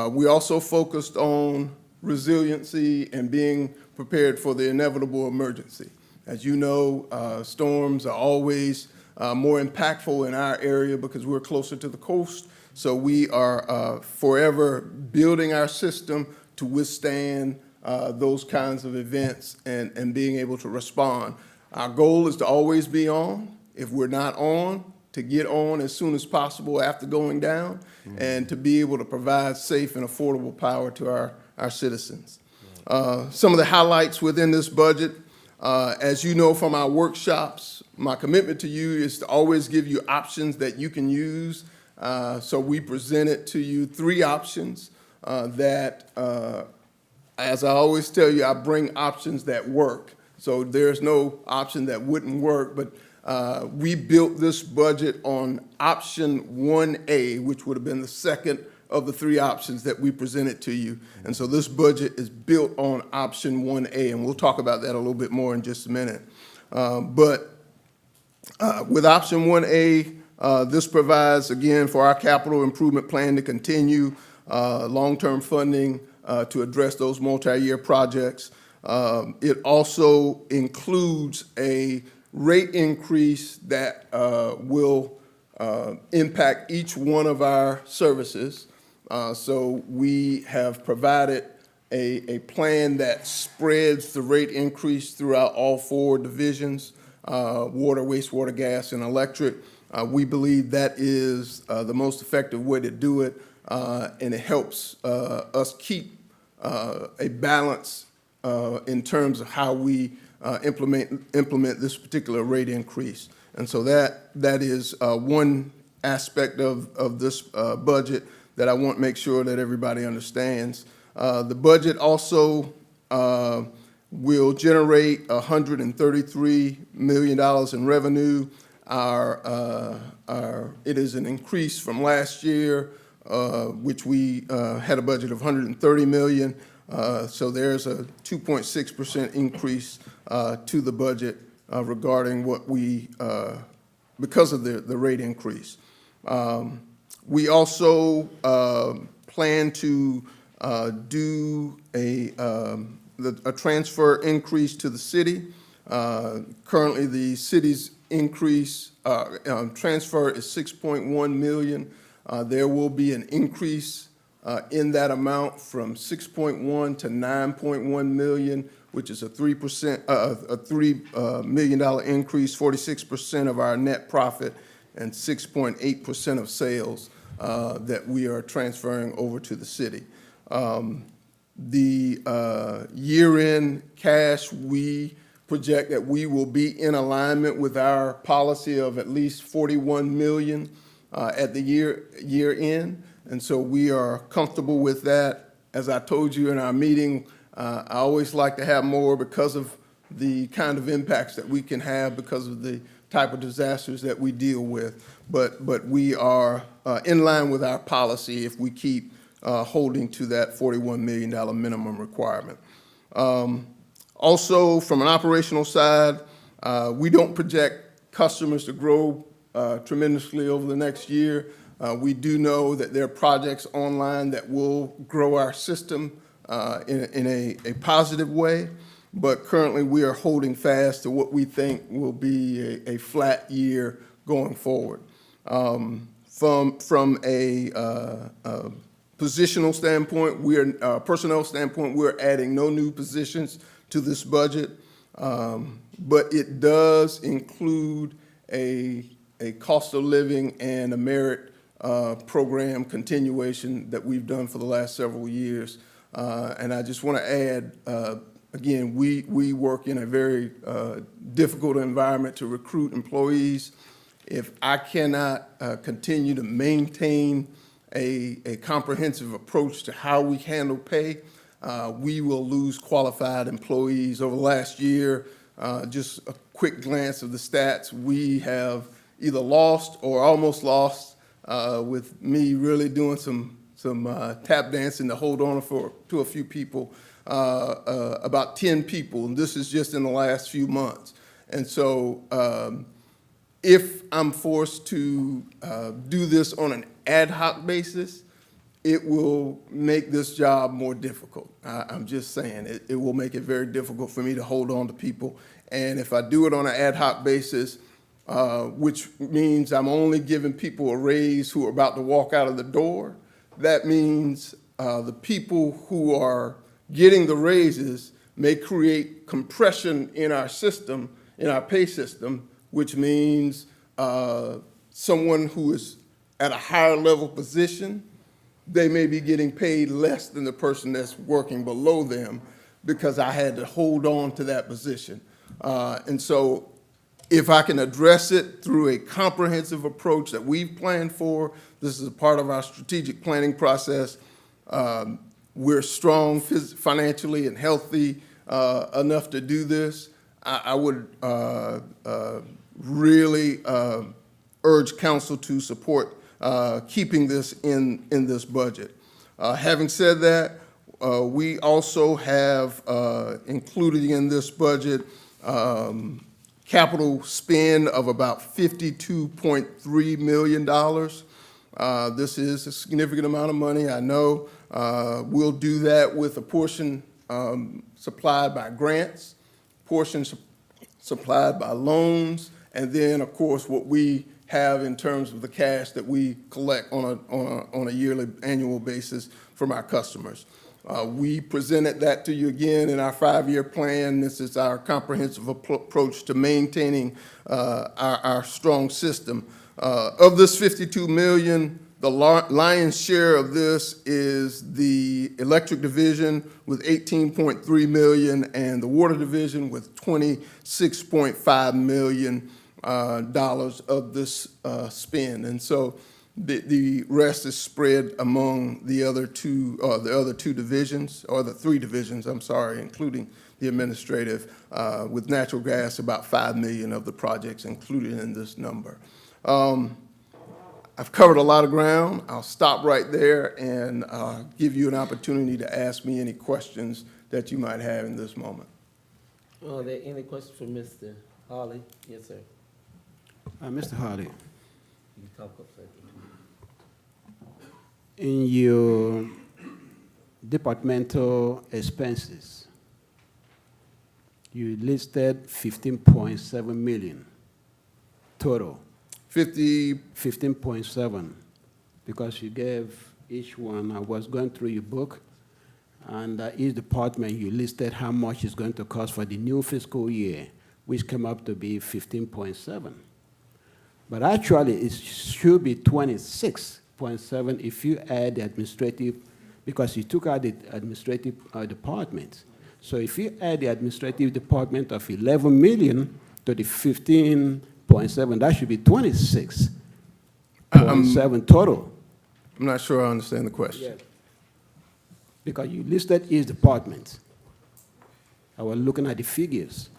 We also focused on resiliency and being prepared for the inevitable emergency. As you know, storms are always more impactful in our area because we're closer to the coast. So we are forever building our system to withstand those kinds of events and being able to respond. Our goal is to always be on. If we're not on, to get on as soon as possible after going down, and to be able to provide safe and affordable power to our citizens. Some of the highlights within this budget, as you know from our workshops, my commitment to you is to always give you options that you can use. So we presented to you 3 options that, as I always tell you, I bring options that work. So there's no option that wouldn't work, but we built this budget on option 1A, which would have been the second of the 3 options that we presented to you. And so this budget is built on option 1A, and we'll talk about that a little bit more in just a minute. But with option 1A, this provides, again, for our capital improvement plan to continue, long-term funding to address those multi-year projects. It also includes a rate increase that will impact each one of our services. So we have provided a plan that spreads the rate increase throughout all 4 divisions, water, wastewater, gas, and electric. We believe that is the most effective way to do it, and it helps us keep a balance in terms of how we implement this particular rate increase. And so that is one aspect of this budget that I want to make sure that everybody understands. The budget also will generate $133 million in revenue. It is an increase from last year, which we had a budget of $130 million. So there's a 2.6% increase to the budget regarding what we, because of the rate increase. We also plan to do a transfer increase to the city. Currently, the city's increase transfer is 6.1 million. There will be an increase in that amount from 6.1 to 9.1 million, which is a $3 million increase, 46% of our net profit, and 6.8% of sales that we are transferring over to the city. The year-end cash, we project that we will be in alignment with our policy of at least 41 million at the year end. And so we are comfortable with that. As I told you in our meeting, I always like to have more because of the kind of impacts that we can have because of the type of disasters that we deal with. But we are in line with our policy if we keep holding to that $41 million minimum requirement. Also, from an operational side, we don't project customers to grow tremendously over the next year. We do know that there are projects online that will grow our system in a positive way, but currently we are holding fast to what we think will be a flat year going forward. From a positional standpoint, personnel standpoint, we're adding no new positions to this budget, but it does include a cost of living and a merit program continuation that we've done for the last several years. And I just want to add, again, we work in a very difficult environment to recruit employees. If I cannot continue to maintain a comprehensive approach to how we handle pay, we will lose qualified employees. Over the last year, just a quick glance of the stats, we have either lost or almost lost, with me really doing some tap dancing to hold on to a few people, about 10 people, and this is just in the last few months. And so if I'm forced to do this on an ad hoc basis, it will make this job more difficult. I'm just saying, it will make it very difficult for me to hold on to people. And if I do it on an ad hoc basis, which means I'm only giving people a raise who are about to walk out of the door, that means the people who are getting the raises may create compression in our system, in our pay system, which means someone who is at a higher level position, they may be getting paid less than the person that's working below them because I had to hold on to that position. And so if I can address it through a comprehensive approach that we've planned for, this is a part of our strategic planning process. We're strong financially and healthy enough to do this. I would really urge council to support keeping this in this budget. Having said that, we also have included in this budget capital spend of about $52.3 million. This is a significant amount of money, I know. We'll do that with a portion supplied by grants, portion supplied by loans, and then, of course, what we have in terms of the cash that we collect on a yearly, annual basis from our customers. We presented that to you again in our 5-year plan. This is our comprehensive approach to maintaining our strong system. Of this $52 million, the lion's share of this is the electric division with $18.3 million and the water division with $26.5 million of this spend. And so The rest is spread among the other two divisions, or the three divisions, I'm sorry, including the administrative, with natural gas, about 5 million of the projects included in this number. I've covered a lot of ground. I'll stop right there and give you an opportunity to ask me any questions that you might have in this moment. Are there any questions for Mr. Harley? Yes, sir. Mr. Hardy, You talk up, sir. in your departmental expenses, you listed 15.7 million total. 15.7, because you gave each one, I was going through your book, and each department, you listed how much it's going to cost for the new fiscal year, which came up to be 15.7. But actually, it should be 26.7 if you add the administrative, because you took out the administrative department. So if you add the administrative department of 11 million to the 15.7, that should be 26.7 total. I'm not sure I understand the question. Because you listed each department. I was looking at the figures.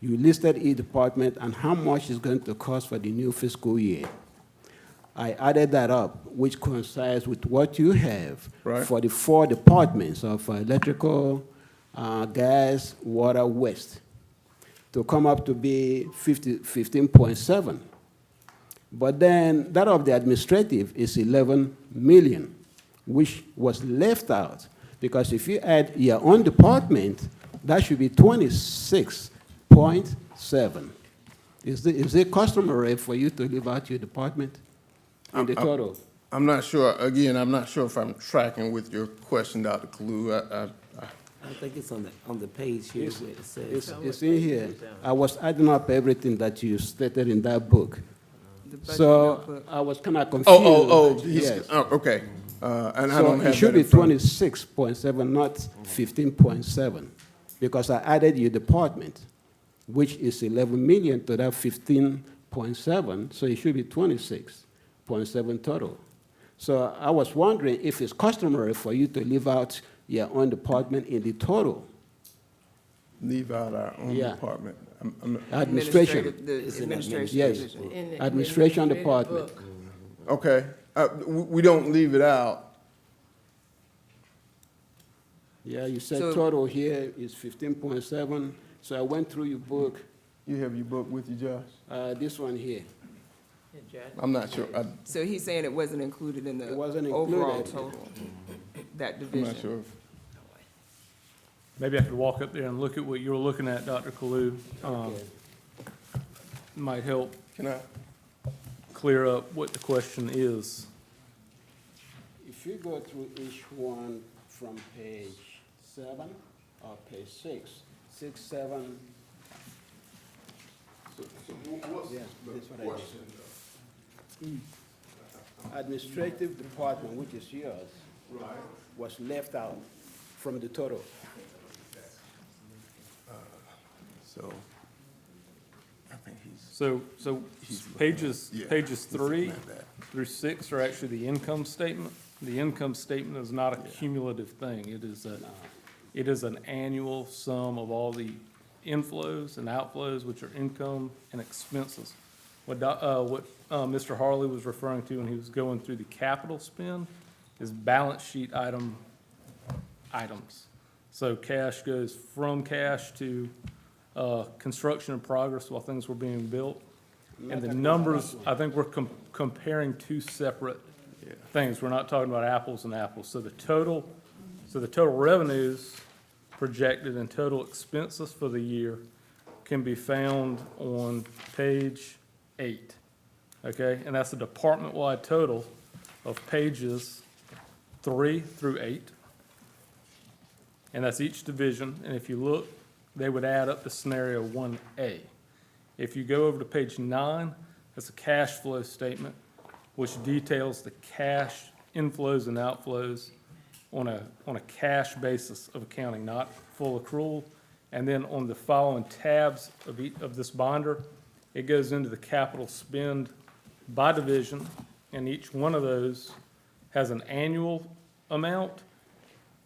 You listed each department and how much it's going to cost for the new fiscal year. I added that up, which coincides with what you have Right. for the 4 departments of electrical, gas, water, waste, to come up to be 15.7. But then that of the administrative is 11 million, which was left out. Because if you add your own department, that should be 26.7. Is it customary for you to leave out your department in the total? I'm not sure, again, I'm not sure if I'm tracking with your question, Dr. Kalu. I think it's on the page here where it says. It's in here. I was adding up everything that you stated in that book. The budget So notebook. I was kind of confused. Yes. Okay. And I So don't it have should that be in front. 26.7, not 15.7, because I added your department, which is 11 million to that 15.7, so it should be 26.7 total. So I was wondering if it's customary for you to leave out your own department in the total. Leave out our own Yeah. department. Administration, The administration yes, division. In the administration administrative department. book. Okay, we don't leave it out. Yeah, you said So- total here is 15.7, so I went through your book, You have your book with you, Josh? this one here. Yeah, Judge. I'm not sure, So he's saying it wasn't included in the It wasn't overall included. total, that I'm division. not sure. Maybe I could walk up there and look at what you were looking at, Dr. Kalu. Might help Can I? clear up what the question is. If you go through each one from page 7 or page 6, 6, 7. Yeah, that's what I did. Administrative department, which is yours, was left out from the total. So, I think he's. So pages Yeah, 3 at that. through 6 are actually the income statement. The income statement is not a cumulative thing. It is an annual sum of all the inflows and outflows, which are income and expenses. What Mr. Harley was referring to when he was going through the capital spend is balance sheet items. So cash goes from cash to construction in progress while things were being built. And the numbers, I think we're comparing two separate things. We're not talking about apples and apples. So the total revenues projected and total expenses for the year can be found on page 8. Okay, and that's a department-wide total of pages 3 through 8. And that's each division, and if you look, they would add up to scenario 1A. If you go over to page 9, that's a cash flow statement, which details the cash inflows and outflows on a cash basis of accounting, not full accrual. And then on the following tabs of this binder, it goes into the capital spend by division and each one of those has an annual amount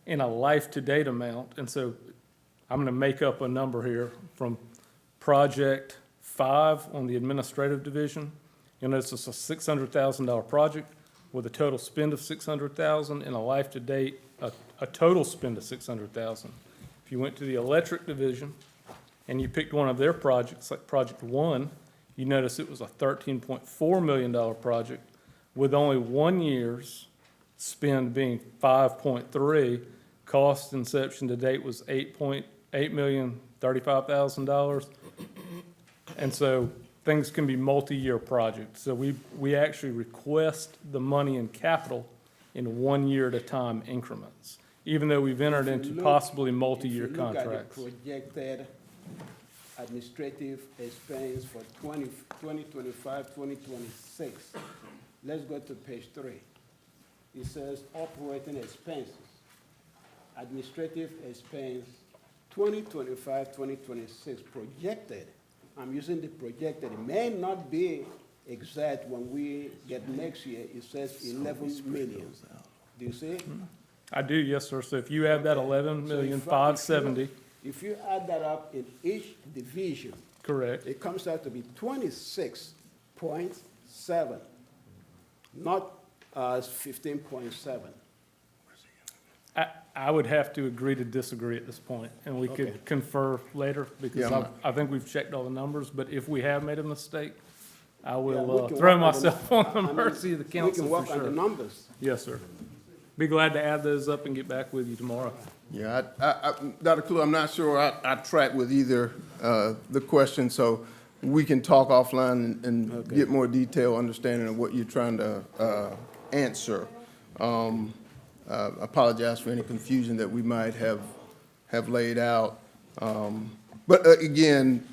and a life-to-date amount. And so I'm gonna make up a number here from Project 5 on the administrative division. You'll notice it's a $600,000 project with a total spend of $600,000 and a life-to-date, a total spend of $600,000. If you went to the electric division and you picked one of their projects, like Project 1, you notice it was a $13.4 million project with only 1 year's spend being 5.3. Cost inception to date was $8,035,000. And so things can be multi-year projects. So we actually request the money in capital in 1 year at a time increments, even though we've entered into possibly multi-year contracts. If you look at the projected administrative expense for 2025, 2026, let's go to page 3. It says operating expenses, administrative expense, 2025, 2026, projected. I'm using the projected. It may not be exact when we get next year. It says 11 million. Do you see it? I do, yes, sir. So if you add that 11,570,000, if you add that up in each division, correct, it comes out to be 26.7, not 15.7. I would have to agree to disagree at this point, and we Okay. could confer later, because Yeah. I think we've checked all the numbers, but if we have made a mistake, I Yeah, we will can throw work on the myself on the I mean, mercy of the We council can for work on the sure. numbers. Yes, sir. Be glad to add those up and get back with you tomorrow. Yeah, Dr. Clue, I'm not sure I track with either the question, so we can talk offline and get more detailed understanding of what you're trying to answer. Apologize for any confusion that we might have laid out. But again,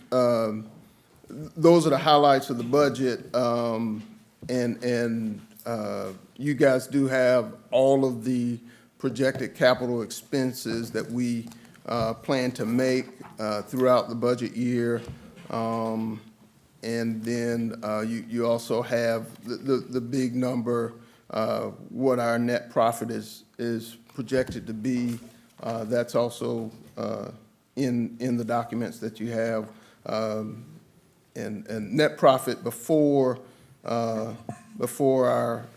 those are the highlights of the budget, and you guys do have all of the projected capital expenses that we plan to make throughout the budget year. And then you also have the big number, what our net profit is projected to be. That's also in the documents that you have. And net profit before our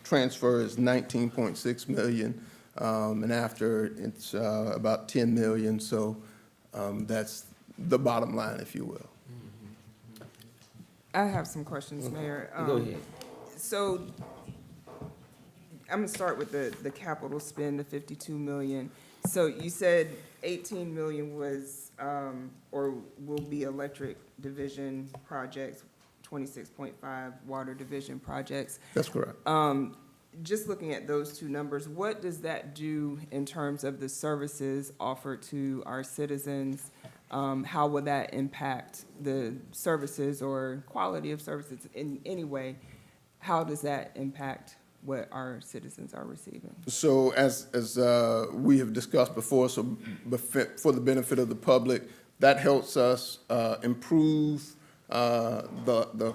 transfer is 19.6 million, and after it's about 10 million. So that's the bottom line, if you will. I have some questions, Mayor. Go ahead. So I'm gonna start with the capital spend, the 52 million. So you said 18 million was, or will be electric division projects, 26.5 water division projects. That's correct. Just looking at those two numbers, what does that do in terms of the services offered to our citizens? How will that impact the services or quality of services in any way? How does that impact what our citizens are receiving? So as we have discussed before, so for the benefit of the public, that helps us improve the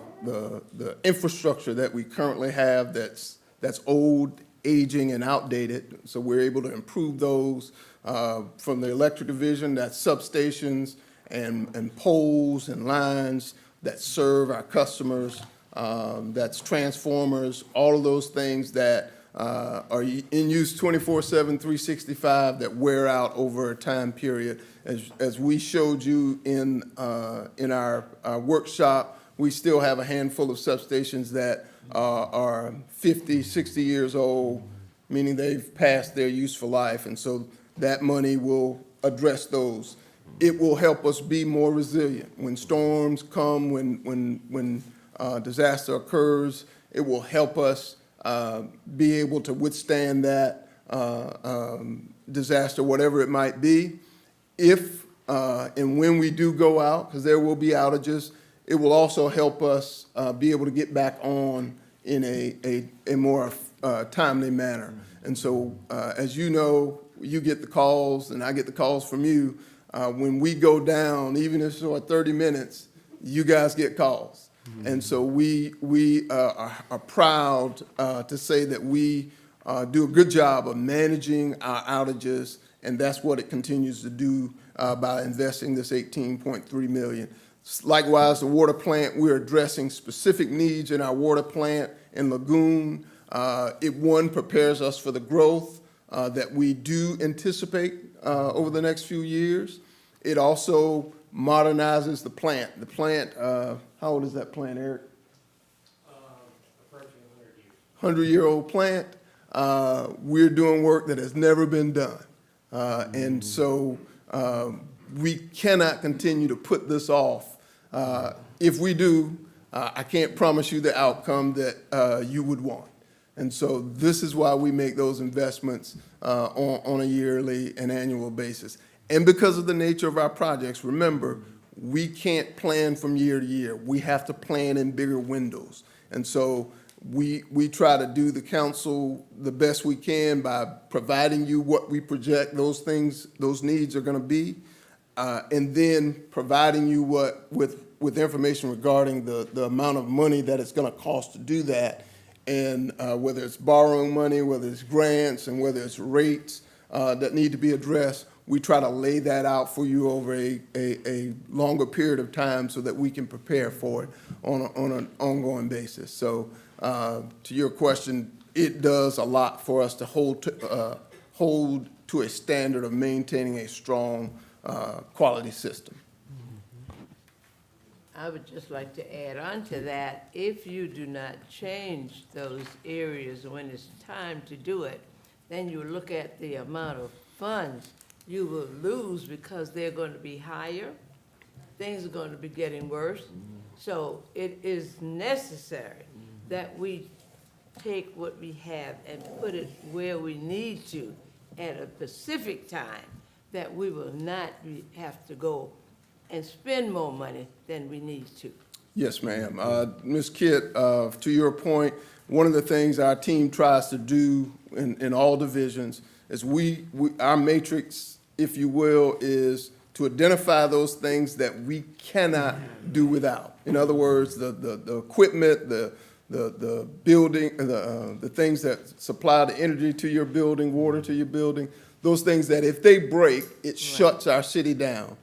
infrastructure that we currently have that's old, aging, and outdated. So we're able to improve those from the electric division, that's substations and poles and lines that serve our customers. That's transformers, all of those things that are in use 24/7, 365, that wear out over a time period. As we showed you in our workshop, we still have a handful of substations that are 50, 60 years old, meaning they've passed their useful life, and so that money will address those. It will help us be more resilient. When storms come, when disaster occurs, it will help us be able to withstand that disaster, whatever it might be. If and when we do go out, because there will be outages, it will also help us be able to get back on in a more timely manner. And so, as you know, you get the calls and I get the calls from you. When we go down, even if it's for 30 minutes, you guys get calls. And so we are proud to say that we do a good job of managing our outages, and that's what it continues to do by investing this $18.3 million. Likewise, the water plant, we're addressing specific needs in our water plant in Lagoon. It prepares us for the growth that we do anticipate over the next few years. It also modernizes the plant. The plant, how old is that plant, Eric? Approaching 100 years. 100-year-old plant. We're doing work that has never been done. And so we cannot continue to put this off. If we do, I can't promise you the outcome that you would want. And so this is why we make those investments on a yearly and annual basis. And because of the nature of our projects, remember, we can't plan from year to year. We have to plan in bigger windows. And so we try to do the council the best we can by providing you what we project those needs are going to be, and then providing you with information regarding the amount of money that it's going to cost to do that, and whether it's borrowing money, whether it's grants, and whether it's rates that need to be addressed. We try to lay that out for you over a longer period of time so that we can prepare for it on an ongoing basis. So to your question, it does a lot for us to hold to a standard of maintaining a strong quality system. I would just like to add on to that, if you do not change those areas when it's time to do it, then you look at the amount of funds you will lose because they're going to be higher, things are going to be getting worse. So it is necessary that we take what we have and put it where we need to at a specific time, that we will not have to go and spend more money than we need to. Yes, ma'am. Ms. Kitt, to your point, one of the things our team tries to do in all divisions is our matrix, if you will, is to identify those things that we cannot do without. In other words, the equipment, the building, the things that supply the energy to your building, water to your building, those things that if they break, it shuts our city down.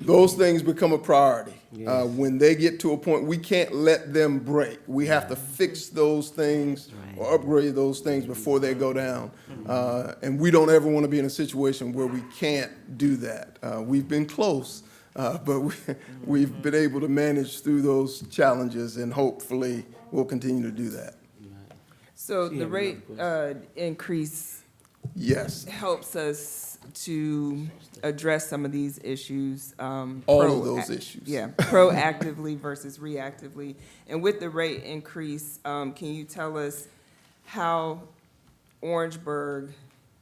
Those things become a priority. When they get to a point, we can't let them break. We have to fix those things or upgrade those things before they go down. And we don't ever want to be in a situation where we can't do that. We've been close, but we've been able to manage through those challenges, and hopefully we'll continue to do that. So the rate increase Yes, helps us to address some of these issues. all of those issues. Yeah, proactively versus reactively. And with the rate increase, can you tell us how Orangeburg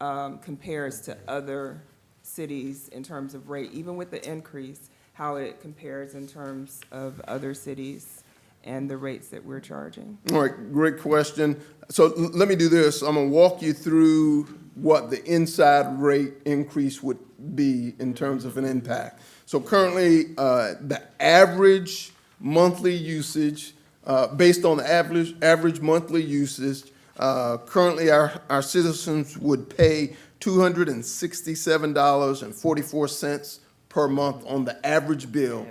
compares to other cities in terms of rate, even with the increase, how it compares in terms of other cities and the rates that we're charging? All right, great question. So let me do this. I'm going to walk you through what the inside rate increase would be in terms of an impact. So currently, the average monthly usage, based on the average monthly usage, currently our citizens would pay $267.44 per month on the average bill.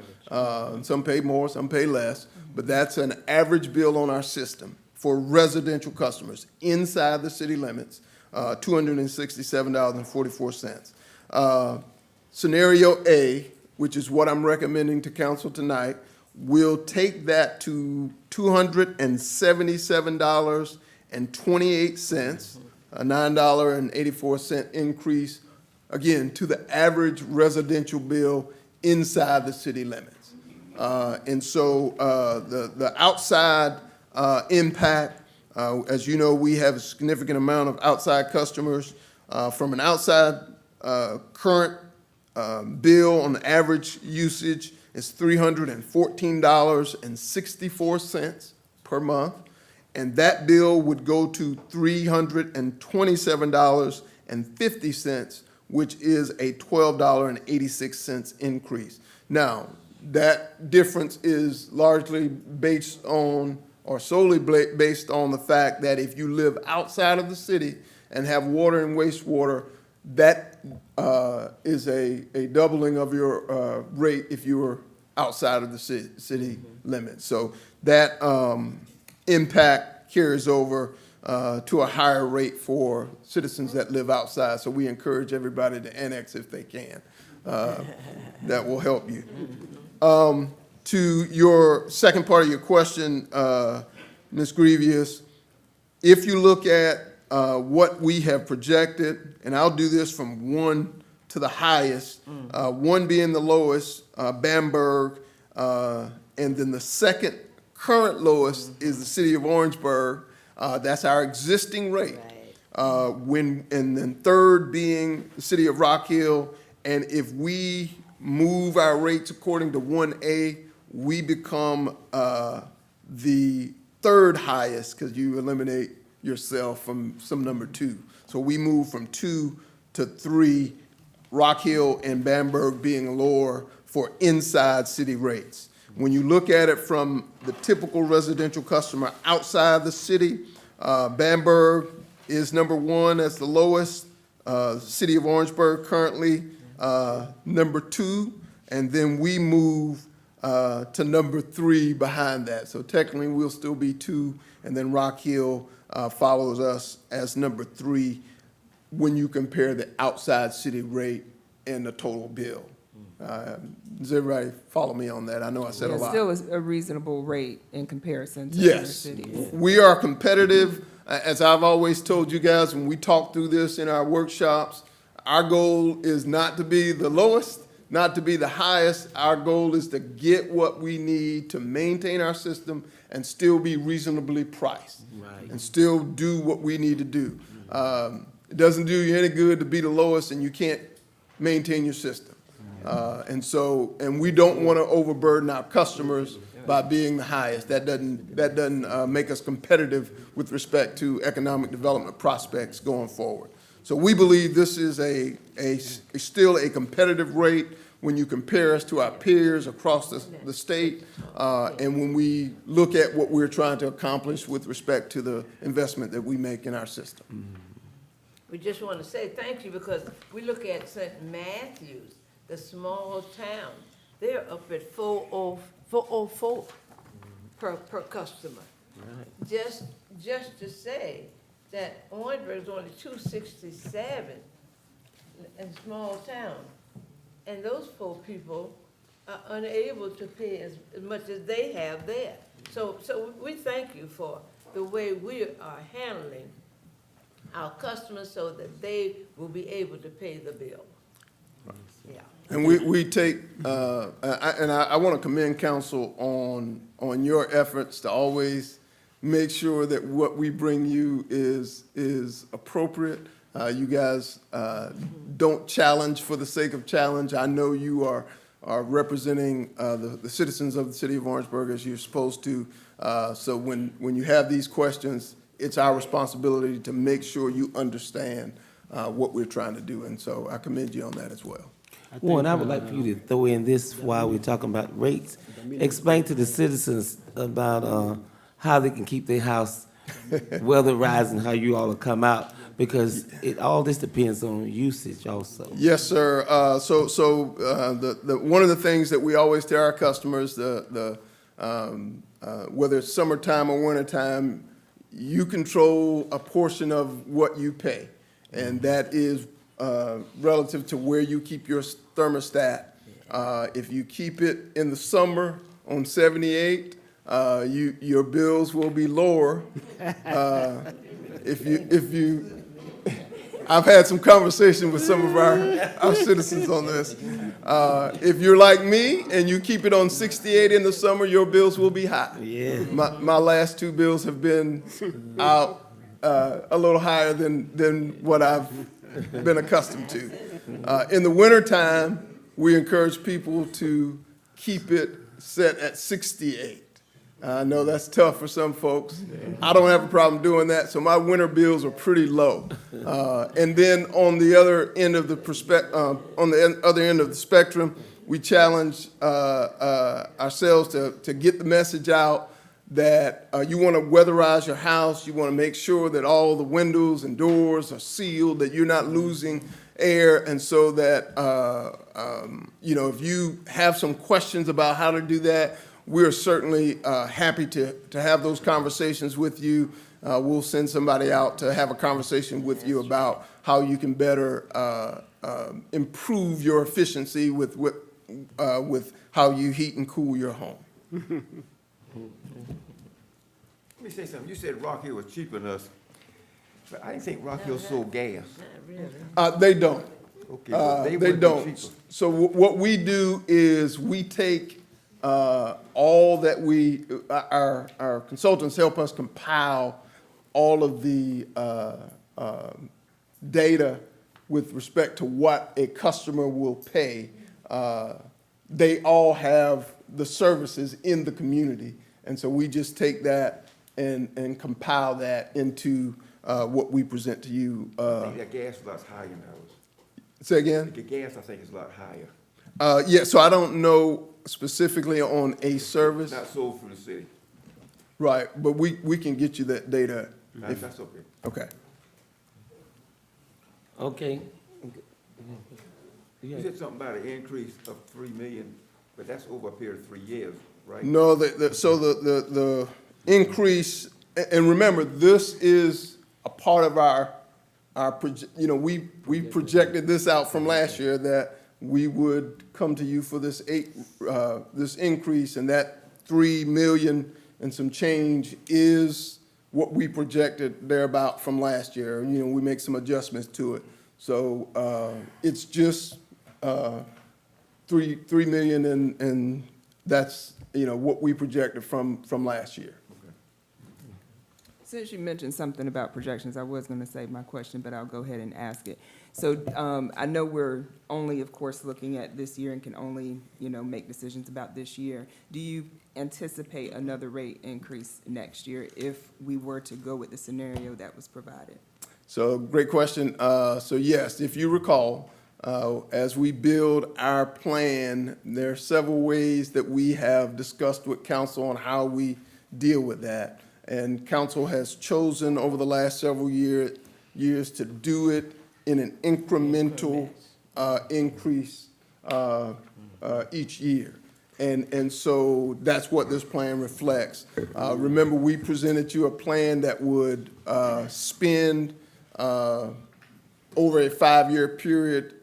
Some pay more, some pay less, but that's an average bill on our system for residential customers inside the city limits, $267.44. Scenario A, which is what I'm recommending to council tonight, will take that to $277.28, a $9.84 increase, again, to the average residential bill inside the city limits. And so the outside impact, as you know, we have a significant amount of outside customers. From an outside current bill on the average usage is $314.64 per month. And that bill would go to $327.50, which is a $12.86 increase. Now, That difference is largely based on, or solely based on the fact that if you live outside of the city and have water and wastewater, that is a doubling of your rate if you were outside of the city limits. So that impact carries over to a higher rate for citizens that live outside. So we encourage everybody to annex if they can. That will help you. To your second part of your question, Ms. Grievous, if you look at what we have projected, and I'll do this from 1 to the highest, 1 being the lowest, Bamberg, and then the second current lowest is the city of Orangeburg. That's our existing rate. And then third being the city of Rock Hill, and if we move our rates according to 1A, we become the third highest because you eliminate yourself from some number 2. So we move from 2 to 3, Rock Hill and Bamberg being lower for inside city rates. When you look at it from the typical residential customer outside the city, Bamberg is number 1, that's the lowest. City of Orangeburg currently number 2, and then we move to number 3 behind that. So technically, we'll still be 2, and then Rock Hill follows us as number 3 when you compare the outside city rate and the total bill. Does everybody follow me on that? I know I said a lot. Still is a reasonable rate in comparison to other Yes, cities. we are competitive. As I've always told you guys, when we talk through this in our workshops, our goal is not to be the lowest, not to be the highest. Our goal is to get what we need to maintain our system and still be reasonably priced. Right. And still do what we need to do. It doesn't do you any good to be the lowest and you can't maintain your system. And we don't want to overburden our customers by being the highest. That doesn't make us competitive with respect to economic development prospects going forward. So we believe this is still a competitive rate when you compare us to our peers across the state, and when we look at what we're trying to accomplish with respect to the investment that we make in our system. We just want to say thank you because we look at St. Matthews, the small town, they're up at 404 per customer. Right. Just to say that Orangeburg is only 267 in small town. And those poor people are unable to pay as much as they have there. So we thank you for the way we are handling our customers so that they will be able to pay the bill. Yeah. And we take, I want to commend council on your efforts to always make sure that what we bring you is appropriate. You guys don't challenge for the sake of challenge. I know you are representing the citizens of the city of Orangeburg as you're supposed to. So when you have these questions, it's our responsibility to make sure you understand what we're trying to do. And so I commend you on that as well. Warren, I would like for you to throw in this while we're talking about rates. Explain to the citizens about how they can keep their house weatherized and how you all will come out, because all this depends on usage also. Yes, sir. One of the things that we always tell our customers, whether it's summertime or wintertime, you control a portion of what you pay, and that is relative to where you keep your thermostat. If you keep it in the summer on 78, your bills will be lower. I've had some conversation with some of our citizens on this. If you're like me and you keep it on 68 in the summer, your bills will be high. Yeah. My last 2 bills have been out a little higher than what I've been accustomed to. In the wintertime, we encourage people to keep it set at 68. I know that's tough for some folks. I don't have a problem doing that, so my winter bills are pretty low. And then on the other end of the spectrum, we challenge ourselves to get the message out that you want to weatherize your house, you want to make sure that all the windows and doors are sealed, that you're not losing air, and so that, you know, if you have some questions about how to do that, we're certainly happy to have those conversations with you. We'll send somebody out to have a conversation with you about how you can better improve your efficiency with how you heat and cool your home. Let me say something. You said Rock Hill was cheaper than us, but I didn't think Rock Hill sold gas. They don't. Okay, but They would be don't. cheaper. So what we do is we take all that our consultants help us compile all of the data with respect to what a customer will pay. They all have the services in the community, and so we just take that and compile that into what we present to you. I think that gas is a lot higher now. Say again? The gas, I think, is a lot higher. Yeah, so I don't know specifically on a service. Not sold through the city. Right, but we can get you that data. if- That's okay. Okay. Okay. You said something about an increase of 3 million, but that's over a period of 3 years, right? No, so the increase, and remember, this is a part of you know, we projected this out from last year that we would come to you for this increase, and that 3 million and some change is what we projected thereabout from last year. You know, we make some adjustments to it. So, it's just, 3 million, and that's, you know, what we projected from last year. Since you mentioned something about projections, I was going to save my question, but I'll go ahead and ask it. So I know we're only, of course, looking at this year and can only, you know, make decisions about this year. Do you anticipate another rate increase next year if we were to go with the scenario that was provided? So, great question. So yes, if you recall, as we build our plan, there are several ways that we have discussed with council on how we deal with that. And council has chosen over the last several years to do it in an incremental increase each year. And so that's what this plan reflects. Remember, we presented you a plan that would spend over a 5-year period,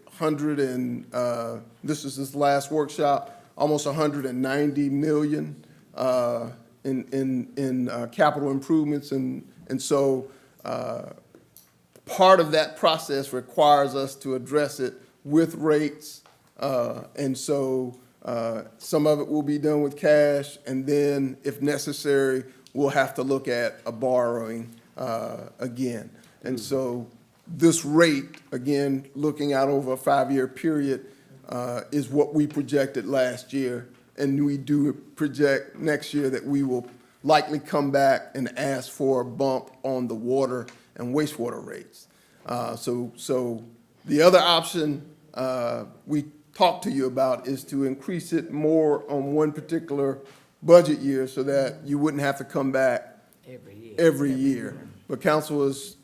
this last workshop, almost 190 million in capital improvements. And so part of that process requires us to address it with rates. And so some of it will be done with cash, and then if necessary, we'll have to look at a borrowing again. And so this rate, again, looking out over a 5-year period, is what we projected last year. And we do project next year that we will likely come back and ask for a bump on the water and wastewater rates. So the other option we talked to you about is to increase it more on one particular budget year so that you wouldn't have to come back every year. But council has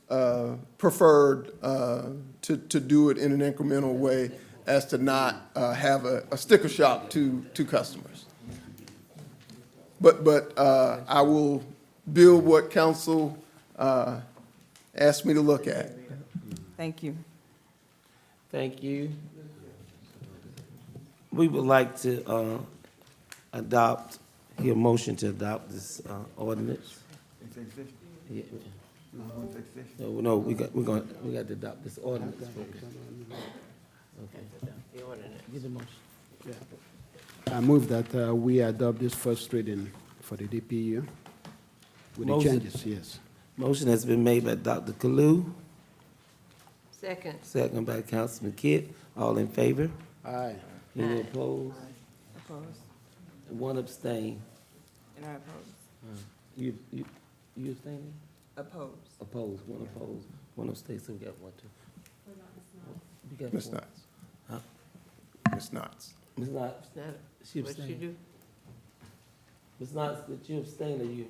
preferred to do it in an incremental way as to not have a sticker shock to customers. But I will build what council asked me to look at. Thank you. Thank you. We would like to hear a motion to adopt this ordinance. Executive session? Yeah. Executive session? No, we got to adopt this ordinance. Okay. Get the motion. I move that we adopt this first reading for the DPU with the Motion. changes, yes. Motion has been made by Dr. Kalu, Second. second by Councilman Kidd. All in favor? Aye. Any opposed? Opposed? One abstain. And I oppose. You abstaining? Oppose. Opposed, one abstain, so we got one, two. We got Ms. four. Knotts. Huh? Ms. Knotts. Ms. Knox, Is that she what she abstained. do? Ms. Knox, did you abstain or you?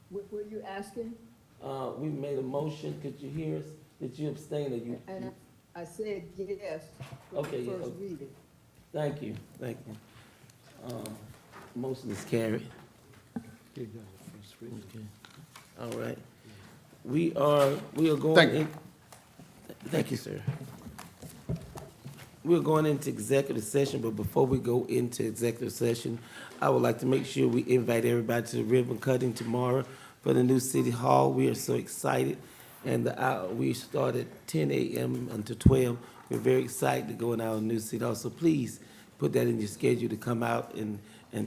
What were you asking? We made a motion, could you hear us? Did you abstain or you? And I said yes for Okay, the yeah, first okay. reading. Thank you, thank you. Motion is carried. Okay, all right. We are going Thank you. in. Thank you, sir. We're going into executive session, but before we go into executive session, I would like to make sure we invite everybody to the ribbon cutting tomorrow for the new city hall. We are so excited, and we start at 10 a.m. until 12. We're very excited to go in our new city hall, so please put that in your schedule to come out and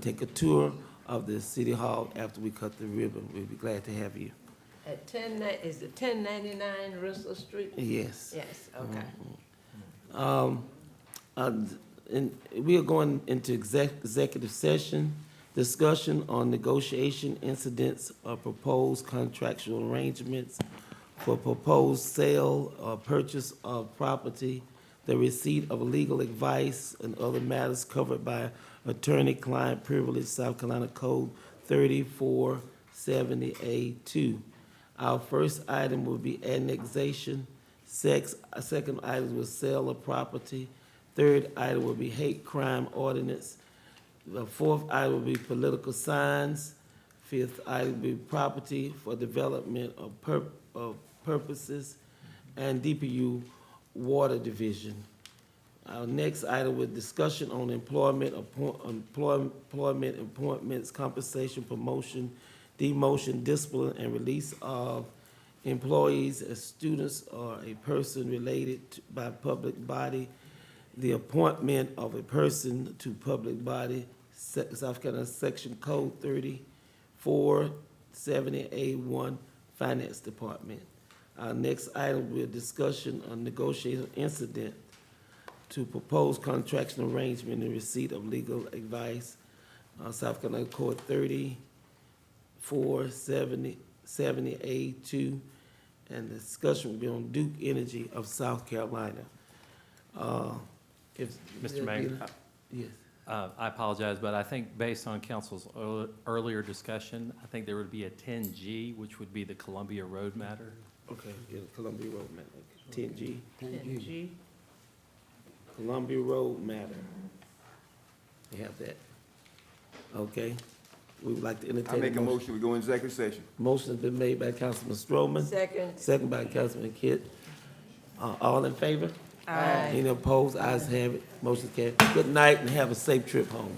take a tour of the city hall after we cut the ribbon. We'll be glad to have you. At is it 1099 Russell Street? Yes. Yes, okay. And we are going into executive session, discussion on negotiation incidents or proposed contractual arrangements for proposed sale or purchase of property, the receipt of legal advice and other matters covered by attorney-client privilege, South Carolina Code 3470A2. Our first item will be annexation. Second item was sale of property. Third item will be hate crime ordinance. The fourth item will be political signs. Fifth item will be property for development of purposes, and DPU water division. Our next item was discussion on employment, appointments, compensation, promotion, demotion, discipline, and release of employees as students or a person related by public body, the appointment of a person to public body, South Carolina Section Code 3470A1, Finance Department. Our next item will be a discussion on negotiation incident to propose contractual arrangement and receipt of legal advice, South Carolina Code 3470A2, and the discussion will be on Duke Energy of South Carolina. Mr. Mayor, Yes. I apologize, but I think based on council's earlier discussion, I think there would be a 10G, which would be the Columbia Road matter. Okay, yeah, Columbia Road matter, 10G, 10G. Columbia Road matter. You have that. Okay, we would like to I entertain. make a motion, we go in executive session. Motion's been made by Councilman Stroman, Second. second by Councilman Kidd. All in favor? Aye. Any opposed? Ayes have it. Motion carried. Good night and have a safe trip home.